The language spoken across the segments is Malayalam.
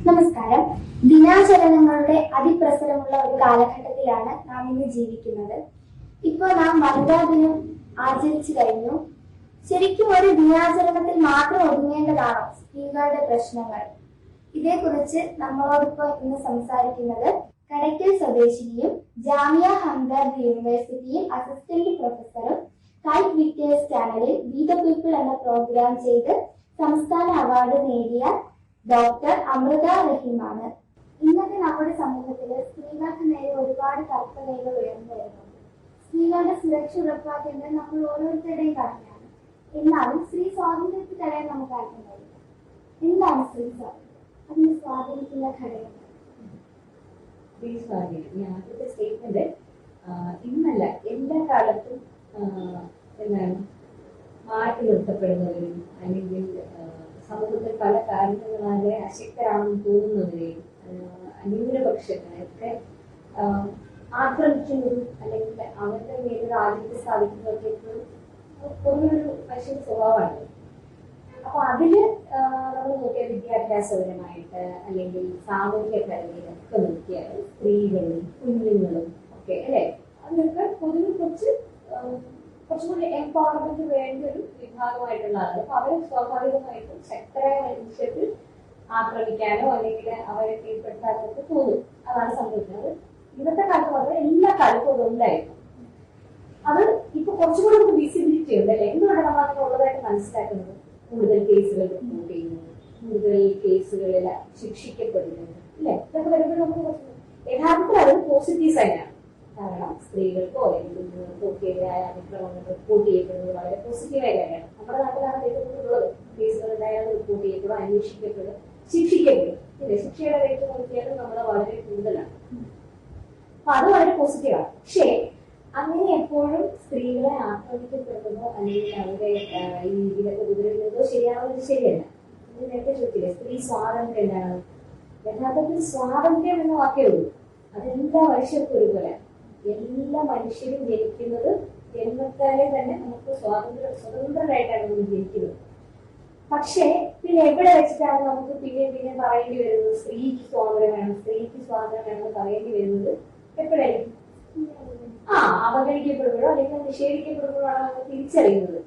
നമസ്കാരം. ദിനാചരണങ്ങളുടെ അതിപ്രസരമുള്ള ഒരു കാലഘട്ടത്തിലാണ് നാം ഇന്ന് ജീവിക്കുന്നത്. ഇപ്പോൾ നാം വനിതാ ദിനം ആചരിച്ചു കഴിഞ്ഞു. ശരിക്കും ഒരു ദിനാചരണത്തിൽ മാത്രം ഒതുങ്ങേണ്ടതാണോ സ്ത്രീകളുടെ പ്രശ്നങ്ങൾ? ഇതേക്കുറിച്ച് നമ്മളോടൊപ്പം ഇന്ന് സംസാരിക്കുന്നത് കടയ്ക്കൽ സ്വദേശിനിയും ജാമിയ ഹംദർദ് യൂണിവേഴ്സിറ്റിയിൽ അസിസ്റ്റന്റ് പ്രൊഫസറും കൈറ്റ് വിക്ടേഴ്സ് ചാനലിൽ വി ദ പീപ്പിൾ എന്ന പ്രോഗ്രാം ചെയ്ത് സംസ്ഥാന അവാർഡ് നേടിയ ഡോക്ടർ അമൃത റഹീമാണ്. ഇന്നത്തെ നമ്മുടെ സമൂഹത്തില് സ്ത്രീകൾക്ക് നേരെ ഒരുപാട് കൽപ്പനകൾ ഉയർന്നു വരുന്നുണ്ട്. സ്ത്രീകളുടെ സുരക്ഷ ഉറപ്പാക്കേണ്ടത് നമ്മൾ ഓരോരുത്തരുടെയും കടമയാണ്. എന്നാലും സ്ത്രീ സ്വാതന്ത്ര്യത്തിൽ തടയാൻ നമുക്ക് ആർക്കും കഴിയില്ല. എന്താണ് സ്ത്രീ സ്വാതന്ത്ര്യം? അതിന് സ്വാധീനിക്കുന്ന ഘടകങ്ങൾ? സ്ത്രീ സ്വാധീനം, ഈ ആദ്യത്തെ സ്റ്റേറ്റ്മെന്റ് ഇന്നല്ല എല്ലാ കാലത്തും എന്താണ് മാറ്റി നിർത്തപ്പെടുന്നവരും അല്ലെങ്കിൽ സമൂഹത്തിൽ പല കാരണങ്ങളാലെ അശക്തരാണെന്ന് തോന്നുന്നവരെയും ന്യൂനപക്ഷങ്ങളെയൊക്കെ ആക്രമിക്കുന്നതും അല്ലെങ്കിൽ അവരുടെ മേലൊരു ആധിപത്യം സ്ഥാപിക്കുന്നതൊക്കെ പൊതുവൊരു മനുഷ്യന്റെ സ്വഭാവമാണ്. അപ്പൊ അതില് നമ്മൾ നോക്കിയാൽ വിദ്യാഭ്യാസപരമായിട്ട് അല്ലെങ്കിൽ സാമൂഹ്യ ഘടനയിലൊക്കെ നോക്കിയാൽ സ്ത്രീകളും കുഞ്ഞുങ്ങളും ഒക്കെ അല്ലെ, അതിനൊക്കെ പൊതുവെ കുറച്ചുകൂടി എംപവർമെന്റ് വേണ്ട ഒരു വിഭാഗമായിട്ടുള്ള ആളുകൾ. അപ്പൊ അവരെ സ്വാഭാവികമായിട്ടും ശക്തരായ മനുഷ്യത്തിൽ ആക്രമിക്കാനോ അല്ലെങ്കിൽ അവരെ കീഴ്പ്പെടുത്താനോ ഒക്കെ തോന്നും. അതാണ് സംഭവിക്കുന്നത്. ഇന്നത്തെ കാലത്ത് പറഞ്ഞാൽ എല്ലാ കാലത്തും അതുണ്ടായിരുന്നു. അത് ഇപ്പൊ കുറച്ചുകൂടി നമുക്ക് വിസിബിലിറ്റി ഉണ്ട് അല്ലെ. എന്തുകൊണ്ട് നമ്മൾ അങ്ങനെ ഉള്ളതായിട്ട് മനസ്സിലാക്കുന്നത്? കൂടുതൽ കേസുകൾ റിപ്പോർട്ട് ചെയ്യുന്നു, കൂടുതൽ കേസുകളിൽ ശിക്ഷിക്കപ്പെടുന്നു അല്ലെ. ഇതൊക്കെ വരുമ്പോൾ നമുക്ക് യഥാർത്ഥത്തിൽ അത് പോസിറ്റീവ് സൈനാണ്. കാരണം സ്ത്രീകൾക്കോ അല്ലെങ്കിൽ കുഞ്ഞുങ്ങൾക്കോ ഒക്കെതിരായ അതിക്രമങ്ങൾ റിപ്പോർട്ട് ചെയ്യപ്പെടുന്നത് വളരെ പോസിറ്റീവായ കാര്യമാണ്. നമ്മുടെ നാട്ടിലാണ് ഏറ്റവും കൂടുതലുള്ളത്. കേസുകൾ ഉണ്ടായാലും റിപ്പോർട്ട് ചെയ്യപ്പെടും, അന്വേഷിക്കപ്പെടും, ശിക്ഷിക്കപ്പെടും ഇല്ലേ. ശിക്ഷയുടെ റേറ്റ് നോക്കിയാലും നമ്മൾ വളരെ കൂടുതലാണ്. അപ്പൊ അത് വളരെ പോസിറ്റീവാണ്. പക്ഷേ അങ്ങനെ എപ്പോഴും സ്ത്രീകളെ ആക്രമിക്കപ്പെടുന്നതോ അല്ലെങ്കിൽ അവരെ ഈ ഇതിലൊക്കെ ഉപദ്രവിക്കുന്നതോ ശരിയാവുന്നത് ശരിയല്ല. നേരത്തെ ചോദിച്ചില്ലേ സ്ത്രീ സ്വാതന്ത്ര്യം എന്താണ്? യഥാർത്ഥത്തിൽ സ്വാതന്ത്ര്യം എന്ന വാക്കേ ഉള്ളൂ. അതെല്ലാ മനുഷ്യർക്കും ഒരുപോലെ. എല്ലാ മനുഷ്യരും ജനിക്കുന്നത് ജന്മത്താലെ തന്നെ നമുക്ക് സ്വതന്ത്രരായിട്ടാണ് നമ്മൾ ജനിക്കുന്നത്. പക്ഷേ പിന്നെ എവിടെ വെച്ചിട്ടാണ് നമുക്ക് പിന്നെ പറയേണ്ടി വരുന്നത് സ്ത്രീക്ക് സ്വാതന്ത്ര്യം വേണം, സ്ത്രീക്ക് സ്വാതന്ത്ര്യം വേണമെന്ന് പറയേണ്ടി വരുന്നത്? എപ്പോഴായിരിക്കും? അവഗണിക്കപ്പെടുമ്പോഴോ അല്ലെങ്കിൽ നിഷേധിക്കപ്പെടുമ്പോഴാണ് നമ്മൾ തിരിച്ചറിയുന്നത്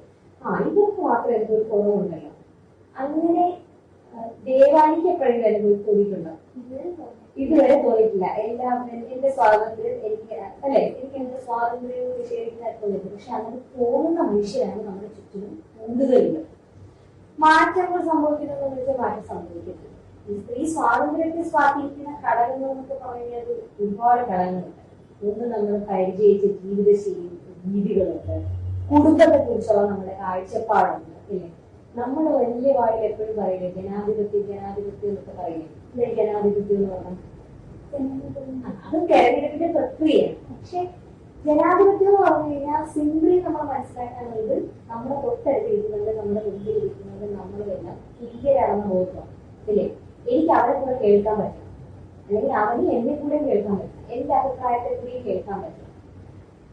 ഇവർക്ക് മാത്രം എന്തൊരു കുറവുണ്ടല്ലോ. അങ്ങനെ ദേവാനിക്ക് എപ്പോഴെങ്കിലും അനുഭവിച്ചിട്ടുണ്ടോ? ഇതുവരെ തോന്നിയിട്ടില്ല. എല്ലാവരും എന്റെ സ്വാതന്ത്ര്യം എനിക്ക് അല്ലെ, എനിക്ക് എന്റെ സ്വാതന്ത്ര്യം നിഷേധിക്കാൻ തോന്നിയിട്ടില്ല. പക്ഷെ അങ്ങനെ തോന്നുന്ന മനുഷ്യരാണ് നമ്മുടെ ചുറ്റിനും കൂടുതലുള്ളത്. മാറ്റങ്ങൾ സംഭവിക്കുന്നതെന്ന് വെച്ചാൽ മാറ്റം സംഭവിക്കുന്നത് ഈ സ്ത്രീ സ്വാതന്ത്ര്യത്തെ സ്വാധീനിക്കുന്ന ഘടകങ്ങൾ എന്നൊക്കെ പറയുന്നത് ഒരുപാട് ഘടകങ്ങളുണ്ട്. ഒന്ന് നമ്മൾ പരിചയിച്ച ജീവിതശൈലി രീതികളുണ്ട്, കുടുംബത്തെ കുറിച്ചുള്ള നമ്മുടെ കാഴ്ചപ്പാടുണ്ട് ഇല്ലേ. നമ്മൾ വലിയ വാടിൽ എപ്പോഴും പറയില്ലേ ജനാധിപത്യം ജനാധിപത്യം എന്നൊക്കെ പറയില്ലേ. ജനാധിപത്യം എന്ന് പറഞ്ഞാൽ അത് തെരഞ്ഞെടുപ്പിന്റെ പ്രക്രിയയാണ്. പക്ഷെ ജനാധിപത്യം എന്ന് പറഞ്ഞു കഴിഞ്ഞാൽ സിംപിളി നമ്മൾ മനസ്സിലാക്കാനുള്ളത് നമ്മുടെ തൊട്ടടുത്തിരിക്കുന്നത്, നമ്മുടെ മുമ്പിൽ ഇരിക്കുന്നത് നമ്മളെല്ലാം തുല്യരാണെന്ന ബോധമാണ് ഇല്ലേ. എനിക്ക് അവരെ കൂടെ കേൾക്കാൻ പറ്റണം, അല്ലെങ്കിൽ അവന് എന്നെ കൂടെ കേൾക്കാൻ പറ്റണം, എന്റെ അഭിപ്രായത്തെ കൂടി കേൾക്കാൻ പറ്റണം.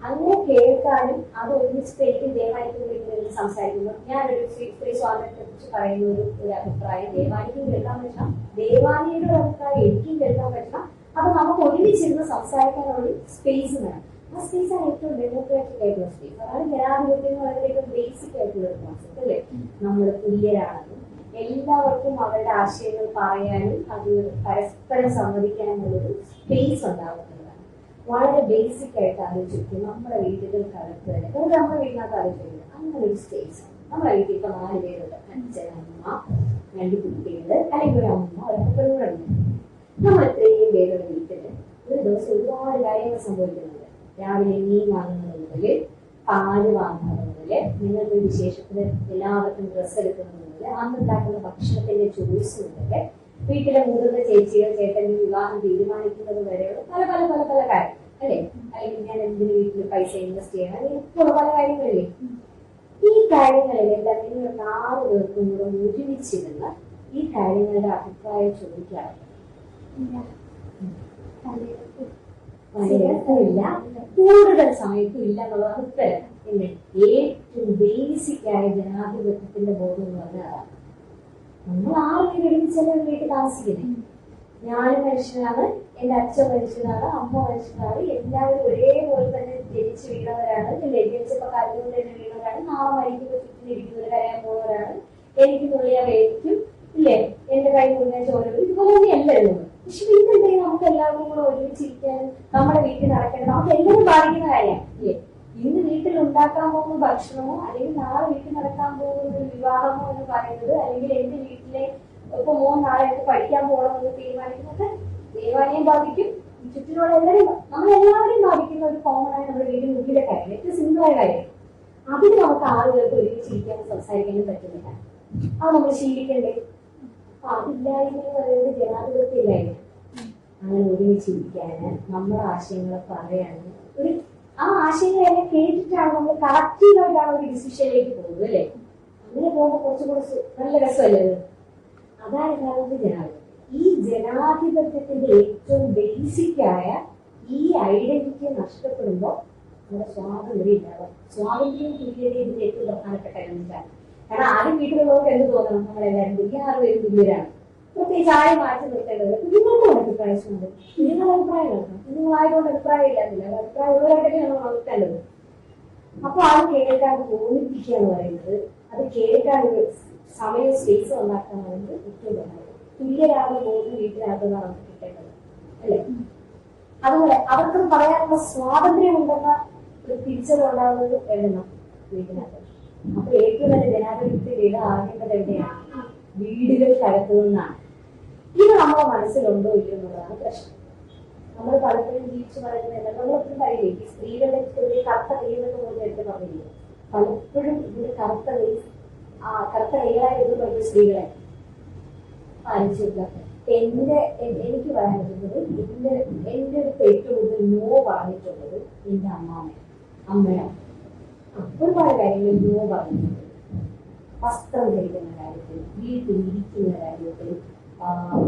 അങ്ങനെ കേൾക്കാനും അത് ഒരുമിച്ചിട്ട് എനിക്ക് ദേവാനിക്ക് വിളിക്കുന്നതിൽ സംസാരിക്കുമ്പോൾ ഞാനൊരു സ്ത്രീ സ്വാതന്ത്ര്യത്തെ കുറിച്ച് പറയുന്ന ഒരു അഭിപ്രായം ദേവാനിക്കും കേൾക്കാൻ പറ്റണം, ദേവാനിയുടെ അഭിപ്രായം എനിക്കും കേൾക്കാൻ പറ്റണം. അപ്പൊ നമുക്ക് ഒരുമിച്ചിരുന്ന് സംസാരിക്കാനുള്ള ഒരു സ്പേസ് വേണം. ആ സ്പേസാണ് ഏറ്റവും ഡെമോക്രാറ്റിക് ആയിട്ടുള്ള സ്പേസ്. അതാണ് ജനാധിപത്യം എന്ന് പറയുന്നത് ഏറ്റവും ബേസിക് ആയിട്ടുള്ള ഒരു കോൺസെപ്റ്റ് അല്ലേ. നമ്മൾ തുല്യരാണെന്നും എല്ലാവർക്കും അവരുടെ ആശയങ്ങൾ പറയാനും അത് പരസ്പരം സമ്മതിക്കാനുള്ളൊരു സ്പേസ് ഉണ്ടാകുന്നതാണ്. വളരെ ബേസിക് ആയിട്ട് ആലോചിക്കും. നമ്മുടെ വീടുകൾക്കകത്ത് തന്നെ വെറുതെ നമ്മുടെ വീടിനകത്ത് ആലോചിക്കുന്നത് അങ്ങനെ ഒരു സ്പേസ്. നമ്മുടെ വീട്ടിൽ ഇപ്പൊ 4 പേരുണ്ട്, അച്ഛൻ, അമ്മ, 2 കുട്ടികൾ, അല്ലെങ്കിൽ ഒരു അമ്മ, ഒരപ്പനും കൂടെ ഉണ്ട്. നമ്മൾ ഇത്രയും പേരുടെ വീട്ടില് ഒരു ദിവസം ഒരുപാട് കാര്യങ്ങൾ സംഭവിക്കുന്നുണ്ട്. രാവിലെ മീൻ വാങ്ങുന്നത് മുതല് പാല് വാങ്ങുന്നത് മുതല് നിങ്ങൾക്ക് വിശേഷത്തിന് എല്ലാവർക്കും ഡ്രസ്സ് എടുക്കുന്നത് മുതല് അന്നുണ്ടാക്കുന്ന ഭക്ഷണത്തിന്റെ ചോയ്സ് മുതല് വീട്ടിലെ മുതിർന്ന ചേച്ചിയോ ചേട്ടന്റെ വിവാഹം തീരുമാനിക്കുന്നത് വരെയുള്ള പല പല പല പല കാര്യങ്ങൾ അല്ലെ. അല്ലെങ്കിൽ ഞാൻ എന്തിനു വീട്ടിൽ പൈസ ഇൻവെസ്റ്റ് ചെയ്യണം, അങ്ങനെ പല കാര്യങ്ങളില്ലേ. ഈ കാര്യങ്ങളിലെല്ലാം നിങ്ങൾ 4 പേർക്കും കൂടെ ഒരുമിച്ചിരുന്ന ഈ കാര്യങ്ങളുടെ അഭിപ്രായം ചോദിക്കാറുണ്ട്. ഇല്ല, കൂടുതൽ സമയത്തും ഇല്ല എന്നുള്ളതാണ് ഉത്തരം. പിന്നെ ഏറ്റവും ബേസിക് ആയ ജനാധിപത്യത്തിന്റെ ബോധം എന്ന് പറഞ്ഞാൽ നമ്മൾ 6 പേര് ഒരുമിച്ചല്ലേ വീട്ടിൽ താമസിക്കുന്നത്. ഞാനും മനുഷ്യനാണ്, എന്റെ അച്ഛൻ മനുഷ്യനാണ്, അമ്മ മനുഷ്യനാണ്, എല്ലാവരും ഒരേപോലെ തന്നെ ജനിച്ചു വീണവരാണ്, ജനിച്ചപ്പോ കരഞ്ഞുകൊണ്ട് തന്നെ വീണവരാണ്, നാളെ മരിക്കുമ്പോൾ ചുറ്റിലിരിക്കുന്നവർ കരയാൻ പോകുന്നവരാണ്, എനിക്ക് തുള്ളിയാ വേദിക്കും ഇല്ലേ, എന്റെ കൈ മുഴുവൻ ചോര വരും, ഇതുപോലെ തന്നെയല്ല എഴുതുന്നത്. പക്ഷെ ഇന്നെന്തെങ്കിലും നമുക്ക് എല്ലാവർക്കും കൂടെ ഒരുമിച്ചിരിക്കാനും നമ്മുടെ വീട്ടിൽ നടക്കേണ്ടത് നമുക്ക് എല്ലാവരും ബാധിക്കുന്ന കാര്യമാണ് ഇല്ലേ. ഇന്ന് വീട്ടിൽ ഉണ്ടാക്കാൻ പോകുന്ന ഭക്ഷണമോ അല്ലെങ്കിൽ നാളെ വീട്ടിൽ നടക്കാൻ പോകുന്ന ഒരു വിവാഹമോ എന്ന് പറയുന്നത്, അല്ലെങ്കിൽ എന്റെ വീട്ടിലെ ഇപ്പൊ 3 നാളെ എനിക്ക് പഠിക്കാൻ പോകണമെന്ന് തീരുമാനിക്കുന്നത് ദേവാനെയും ബാധിക്കും, ചുറ്റിലുള്ള എല്ലാവരും നമ്മളെല്ലാവരെയും ബാധിക്കുന്ന ഒരു കോമൺ ആയ നമ്മുടെ വീടിന് മുന്നിലെ കാര്യം, ഏറ്റവും സിമ്പിളായ കാര്യം. അതിന് നമുക്ക് ആളുകൾക്ക് ഒരുമിച്ചിരിക്കാനും സംസാരിക്കാനും പറ്റുന്നില്ല. അത് നമ്മൾ ശീലിക്കണ്ടേ? അതില്ലായ്മ എന്ന് പറയുന്നത് ജനാധിപത്യം ഇല്ലായ്മ. അങ്ങനെ ഒരുമിച്ചിരിക്കാന്, നമ്മുടെ ആശയങ്ങളെ പറയാന്, ഒരു ആ ആശയങ്ങളെല്ലാം കേട്ടിട്ടാണ് നമ്മൾ കളക്റ്റീവായിട്ടാണ് ഒരു ഡിസിഷനിലേക്ക് പോകുന്നത് അല്ലേ. അങ്ങനെ പോകുമ്പോൾ കുറച്ചുകൂടെ നല്ല രസമല്ലേ അത്. അതാണ് യഥാർത്ഥ ജനാധിപത്യം. ഈ ജനാധിപത്യത്തിന്റെ ഏറ്റവും ബേസിക് ആയ ഈ ഐഡന്റിറ്റി നഷ്ടപ്പെടുമ്പോൾ നമ്മുടെ സ്വാതന്ത്ര്യം ഇല്ലാതെ. സ്വാതന്ത്ര്യം തുല്യത ഇതിന്റെ ഏറ്റവും പ്രധാനപ്പെട്ട എലമെന്റാണ്. കാരണം ആദ്യം വീട്ടിലുള്ളവർക്ക് എന്ത് തോന്നണം, നമ്മളെല്ലാവരും 6 പേരും തുല്യരാണ്, പ്രത്യേകിച്ച് ആരും മാറ്റി നിർത്തേണ്ടത്. കുഞ്ഞുങ്ങൾക്കും അഭിപ്രായമുണ്ട്, കുഞ്ഞുങ്ങളുടെ അഭിപ്രായം നോക്കണം. കുഞ്ഞുങ്ങളായതുകൊണ്ട് അഭിപ്രായം ഇല്ലാന്നില്ല, അഭിപ്രായം ഉള്ളവരായിട്ടൊക്കെ നമ്മൾ വളർത്തേണ്ടത്. അപ്പൊ അത് കേൾക്കാൻ തോന്നിപ്പിക്കുക എന്ന് പറയുന്നത്, അത് കേൾക്കാൻ ഒരു സമയം സ്പേസ് ഉണ്ടാക്കാൻ പറയുന്നത് ഏറ്റവും പ്രധാനം. തുല്യരാകുന്ന ബോധം വീട്ടിനകത്തുനിന്നാണ് നമുക്ക് കിട്ടേണ്ടത് അല്ലെ. അതുപോലെ അവർക്കും പറയാനുള്ള സ്വാതന്ത്ര്യം ഉണ്ടെന്ന ഒരു തിരിച്ചറിവുണ്ടാകുന്നത് എഴുതണം വീട്ടിനകത്ത്. അപ്പൊ ഏറ്റവും നല്ല ജനാധിപത്യത്തിൽ ഇത് ആകേണ്ടത് എവിടെയാണ്? വീടുകൾക്കകത്തു നിന്നാണ്. ഇത് നമ്മളെ മനസ്സിലുണ്ടോ ഇല്ലയോ എന്നുള്ളതാണ് പ്രശ്നം. നമ്മൾ പലപ്പോഴും ജീവിച്ചു പറയുന്നില്ല, നമ്മളൊന്നും കഴിയില്ല. ഈ സ്ത്രീകളുടെ ചെറിയ കറുത്ത കൈകളൊക്കെ പോലും എടുത്ത് പറഞ്ഞില്ലേ, പലപ്പോഴും ഇതിന് കറുത്ത കൈകളായി എഴുതി പറഞ്ഞ സ്ത്രീകളെ ആലോചിച്ചില്ല. എനിക്ക് പറയാൻ പറ്റുന്നത്, എന്റെ അടുത്ത് ഏറ്റവും കൂടുതൽ നോ പറഞ്ഞിട്ടുള്ളത് എന്റെ അമ്മയാണ്. ഒരുപാട് കാര്യങ്ങളിൽ നോ പറഞ്ഞിട്ടുണ്ട്. വസ്ത്രം ധരിക്കുന്ന കാര്യത്തിൽ, വീട്ടിൽ ഇരിക്കുന്ന കാര്യത്തിൽ,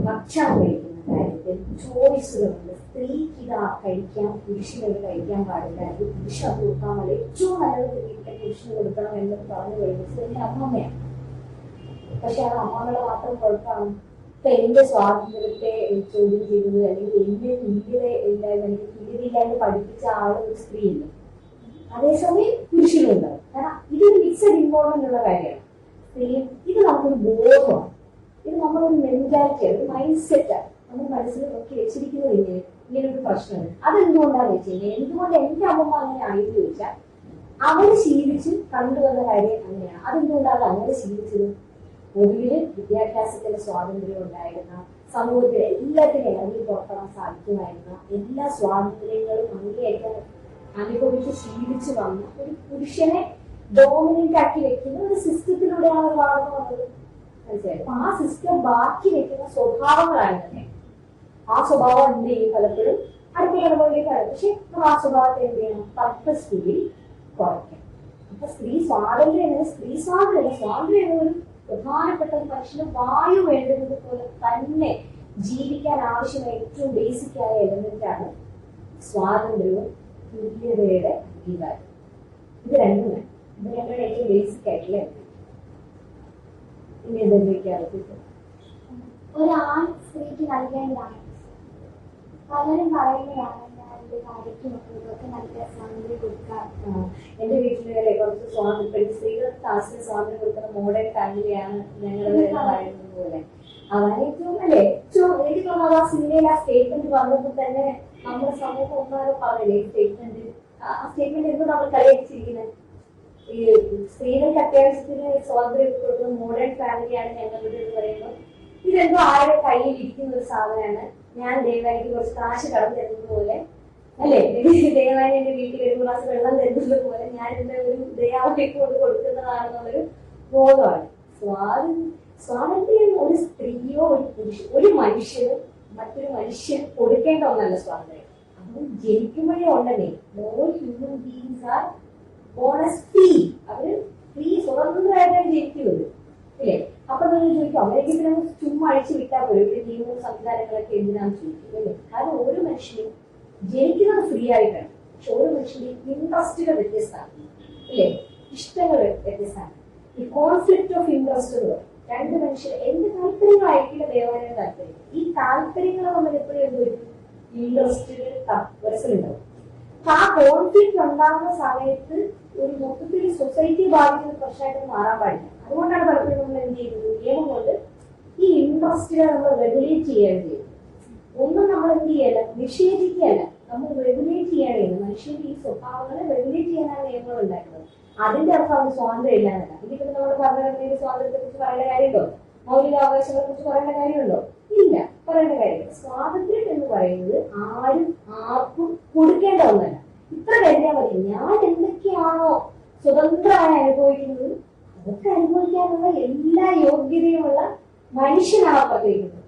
ഭക്ഷണം കഴിക്കുന്ന കാര്യത്തിൽ ചോയ്സുകളുണ്ട്. സ്ത്രീക്ക് ഇത് കഴിക്കാം, പുരുഷനത് കഴിക്കാൻ പാടില്ല, അത് പുരുഷൻ അത് കൊടുക്കാൻ പാടില്ല, ഏറ്റവും നല്ലത് പുരുഷന് കൊടുക്കണം എന്ന് പറഞ്ഞു കഴിയുന്നത് എന്റെ അമ്മമ്മയാണ്. പക്ഷെ അത് അമ്മമ്മയുടെ മാത്രം കുഴപ്പമാണ്. ഇപ്പൊ എന്റെ സ്വാതന്ത്ര്യത്തെ ചോദ്യം ചെയ്തത്, അല്ലെങ്കിൽ എന്റെ തുല്യതയില്ലാതെ പഠിപ്പിച്ച ഒരു സ്ത്രീയില്ല. അതേസമയം പുരുഷനുണ്ടാവും. കാരണം ഇതൊരു മിക്സഡ് ഇൻവോൾവ്മെന്റ് ഉള്ള കാര്യമാണ്. ഇത് നമുക്കൊരു ബോധമാണ്, ഇത് നമ്മളൊരു മെന്റാലിറ്റിയാണ്, ഒരു മൈൻഡ് സെറ്റാണ്. നമ്മൾ മനസ്സിൽ നോക്കി വെച്ചിരിക്കുന്നത് ഇങ്ങനെ ഒരു പ്രശ്നമാണ്. അതെന്തുകൊണ്ടാന്ന് വെച്ച് കഴിഞ്ഞാൽ, എന്തുകൊണ്ട് എന്റെ അമ്മമ്മ അങ്ങനെ ആണെന്ന് ചോദിച്ചാൽ, അവര് ശീലിച്ച് കണ്ടുവന്ന കാര്യം അങ്ങനെയാണ്. അതെന്തുകൊണ്ടാണ് അങ്ങനെ ശീലിച്ചത്? പൊതുവില് വിദ്യാഭ്യാസത്തിന്റെ സ്വാതന്ത്ര്യം ഉണ്ടായിരുന്ന, സമൂഹത്തിൽ എല്ലാത്തിനും ഇറങ്ങി പുറപ്പെടാൻ സാധിക്കുമായിരുന്ന, എല്ലാ സ്വാതന്ത്ര്യങ്ങളും അങ്ങേയറ്റം അനുഭവിച്ച് ശീലിച്ചു വന്ന ഒരു പുരുഷനെ ഡോമിനേറ്റ് ആക്കി വെക്കുന്ന ഒരു സിസ്റ്റത്തിലൂടെയാണ് വളർന്നു വന്നത്. മനസ്സിലായി? അപ്പൊ ആ സിസ്റ്റം ബാക്കി വെക്കുന്ന സ്വഭാവങ്ങളാണ് തന്നെ. ആ സ്വഭാവം എന്ത് ചെയ്യും? പലപ്പോഴും അടുത്ത തലമുറയിലേക്ക് ആണ്. പക്ഷെ നമ്മൾ ആ സ്വഭാവത്തെ എന്ത് ചെയ്യണം? പർപ്പസ്ഫുള്ളി കുറയ്ക്കണം. അപ്പൊ സ്ത്രീ സ്വാതന്ത്ര്യം എന്നൊരു പ്രധാനപ്പെട്ട മനുഷ്യന് വായു വേണ്ടുന്നത് പോലെ തന്നെ ജീവിക്കാൻ ആവശ്യമായ ഏറ്റവും ബേസിക് ആയ എലമെന്റാണ് സ്വാതന്ത്ര്യവും തുല്യതയുടെ അംഗീകാരം. ഇത് രണ്ടുമാണ് ഏറ്റവും ബേസിക് ആയിട്ടുള്ള ഇനി എന്തെങ്കിലുമൊക്കെയാണ് ഒരാൺ സ്ത്രീക്ക് നൽകേണ്ടതാണ്. പലരും പറയുന്നതാണ് കാര്യക്കും ഇതൊക്കെ നല്ല സ്വാതന്ത്ര്യം കൊടുക്കാം. എന്റെ വീട്ടിലെ കുറച്ച് സ്വാതന്ത്ര്യം, സ്ത്രീകൾക്ക് കാസ്റ്റിന് സ്വാതന്ത്ര്യം കൊടുക്കുന്ന മോഡേൺ ഫാമിലിയാണ് ഞങ്ങളുടെ പറയുന്നത് പോലെ. അതാണ് ഏറ്റവും അല്ലേ ഏറ്റവും എനിക്ക് തോന്നുന്നത്. ആ സിനിമയിൽ ആ സ്റ്റേറ്റ്മെന്റ് വന്നപ്പോൾ തന്നെ നമ്മുടെ സമൂഹം ഒന്നാലും പറഞ്ഞില്ലേ ആ സ്റ്റേറ്റ്മെന്റ് എന്ത് നമ്മൾ കളിയടിച്ചിരിക്കുന്നത്. ഈ സ്ത്രീകൾക്ക് അത്യാവശ്യത്തിന് സ്വാതന്ത്ര്യം കൊടുക്കുന്ന മോഡേൺ ഫാമിലിയാണ് ഞങ്ങളുടെ എന്ന് പറയുമ്പോൾ, ഇതെന്തോ ആരുടെ കയ്യിൽ ഇരിക്കുന്ന ഒരു സാധനമാണ്. ഞാൻ ദയവായിട്ട് കുറച്ച് കാശ് കടം തരുന്നത് പോലെ അല്ലെ, ദയവായി എന്റെ വീട്ടിൽ 1 ഗ്ലാസ് വെള്ളം തരുന്നത് പോലെ ഞാൻ എന്റെ ഒരു ദയാവയ്ക്ക് കൊണ്ട് കൊടുക്കുന്നതാണെന്നുള്ളൊരു ബോധമാണ്. സ്വാതന്ത്ര്യം ഒരു സ്ത്രീയോ ഒരു മനുഷ്യനും മറ്റൊരു മനുഷ്യൻ കൊടുക്കേണ്ട ഒന്നല്ല സ്വാതന്ത്ര്യം. അത് ജനിക്കുമ്പോഴേ ഉണ്ടെന്നേ. All human beings are born as free. അവര് ഫ്രീ സ്വതന്ത്രമായിട്ടാണ് ജനിക്കുന്നത് അല്ലേ. അപ്പൊ നിങ്ങൾ ചോദിക്കും, അവരൊക്കെ നമുക്ക് ചുമ്മാ അഴിച്ചു വിട്ടാൽ പോലും ഇവിടെ നിയമവും സംവിധാനങ്ങളൊക്കെ എന്തിനാന്ന് ചോദിക്കും അല്ലേ. കാരണം ഓരോ മനുഷ്യനും ജനിക്കുന്നത് ഫ്രീ ആയിട്ടാണ്. പക്ഷെ ഓരോ മനുഷ്യന്റെയും ഇൻട്രസ്റ്റുകൾ വ്യത്യസ്തമാണ് അല്ലേ, ഇഷ്ടങ്ങൾ വ്യത്യസ്തമാണ്. ഈ കോൺഫ്ലിക്ട് ഓഫ് ഇൻട്രസ്റ്റ് എന്ന് പറയും. രണ്ട് മനുഷ്യർ എന്ത് താല്പര്യങ്ങളായിരിക്കില്ല ദേവാലയ താല്പര്യം. ഈ താല്പര്യങ്ങൾ നമ്മൾ എപ്പോഴും എന്ത് വരും, ഇൻട്രസ്റ്റുകൾ മനസ്സിലുണ്ടാവും. അപ്പൊ ആ കോൺഫ്ലിക്റ്റ് ഉണ്ടാകുന്ന സമയത്ത് ഒരു മൊത്തത്തിൽ സൊസൈറ്റി ബാധിക്കുന്ന പ്രശ്നമായിട്ട് മാറാൻ പാടില്ല. അതുകൊണ്ടാണ് പലപ്പോഴും നമ്മൾ എന്ത് ചെയ്യുന്നത്, നിയമം കൊണ്ട് ഈ ഇൻട്രസ്റ്റുകൾ നമ്മൾ റെഗുലേറ്റ് ചെയ്യുകയാണ് ചെയ്യുന്നത്. ഒന്നും നമ്മൾ എന്ത് ചെയ്യല്ല, നിഷേധിക്കുകയല്ല, നമ്മൾ റെഗുലേറ്റ് ചെയ്യാണ് ചെയ്യുന്നത്. മനുഷ്യന്റെ ഈ സ്വഭാവങ്ങളെ റെഗുലേറ്റ് ചെയ്യാനാണ് നിയമങ്ങൾ ഉണ്ടാക്കുന്നത്. അതിന്റെ അർത്ഥം അവന് സ്വാതന്ത്ര്യം ഇല്ലാന്നല്ല. ഇതിപ്പോ നമ്മൾ ഭരണഘടനയിൽ സ്വാതന്ത്ര്യത്തെ കുറിച്ച് പറയേണ്ട കാര്യമുണ്ടോ, മൗലികാവകാശങ്ങളെ കുറിച്ച് പറയേണ്ട കാര്യമുണ്ടോ? ഇല്ല, പറയേണ്ട കാര്യമില്ല. സ്വാതന്ത്ര്യം എന്ന് പറയുന്നത് ആരും ആർക്കും കൊടുക്കേണ്ട ഒന്നല്ല. ഇത്ര കരുതിയാൽ മതി, ഞാൻ എന്തൊക്കെയാണോ സ്വതന്ത്രമായി അനുഭവിക്കുന്നത് അതൊക്കെ അനുഭവിക്കാനുള്ള എല്ലാ യോഗ്യതയുമുള്ള മനുഷ്യനാണ് അപ്പുറത്തേക്കുന്നത്.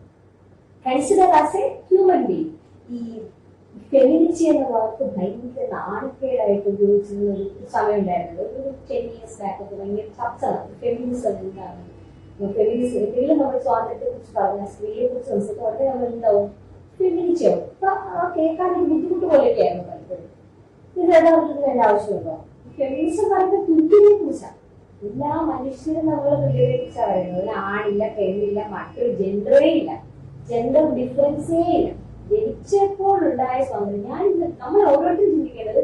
Consider as a human being. ഈ ഫെമിനിറ്റി എന്ന വാക്ക് ഭയങ്കര നാണക്കേടായിട്ട് ഉപയോഗിച്ചിരുന്ന ഒരു സമയം ഉണ്ടായിരുന്നത്. ഒരു 10 years ബാക്ക് ഒക്കെ ഭയങ്കര ചർച്ച നടന്നു. ഫെമിനിസം എന്താണ്, ഫെമിനിസം എന്തെങ്കിലും നമ്മൾ സ്വാതന്ത്ര്യത്തെ കുറിച്ച് പറഞ്ഞാൽ, സ്ത്രീയെ കുറിച്ച് സംസാരിക്കും, ഉടനെ നമ്മൾ എന്താവും, ഫെമിനിറ്റി ആവും. അപ്പൊ കേൾക്കാൻ ഒരു ബുദ്ധിമുട്ട് പോലെയൊക്കെയായിരുന്നു പലപ്പോഴും. ഇത് യഥാർത്ഥത്തിൽ വേണ്ട ആവശ്യമുണ്ടോ? ഫെമിനിസം പറയുന്നത് തുല്യതയെ കുറിച്ചാണ്. എല്ലാ മനുഷ്യരും നമ്മൾ തുല്യതയെ കുറിച്ചാണ് പറയുന്നത്. ഒരു ആണില്ല, പെണ്ണില്ല, മറ്റൊരു ജെൻഡറേ ഇല്ല, ജെൻഡർ ഡിഫറൻസേ ഇല്ല. ജനിച്ചപ്പോൾ ഉണ്ടായ സ്വാതന്ത്ര്യം. നമ്മൾ ഓരോരുത്തരും ചിന്തിക്കേണ്ടത്,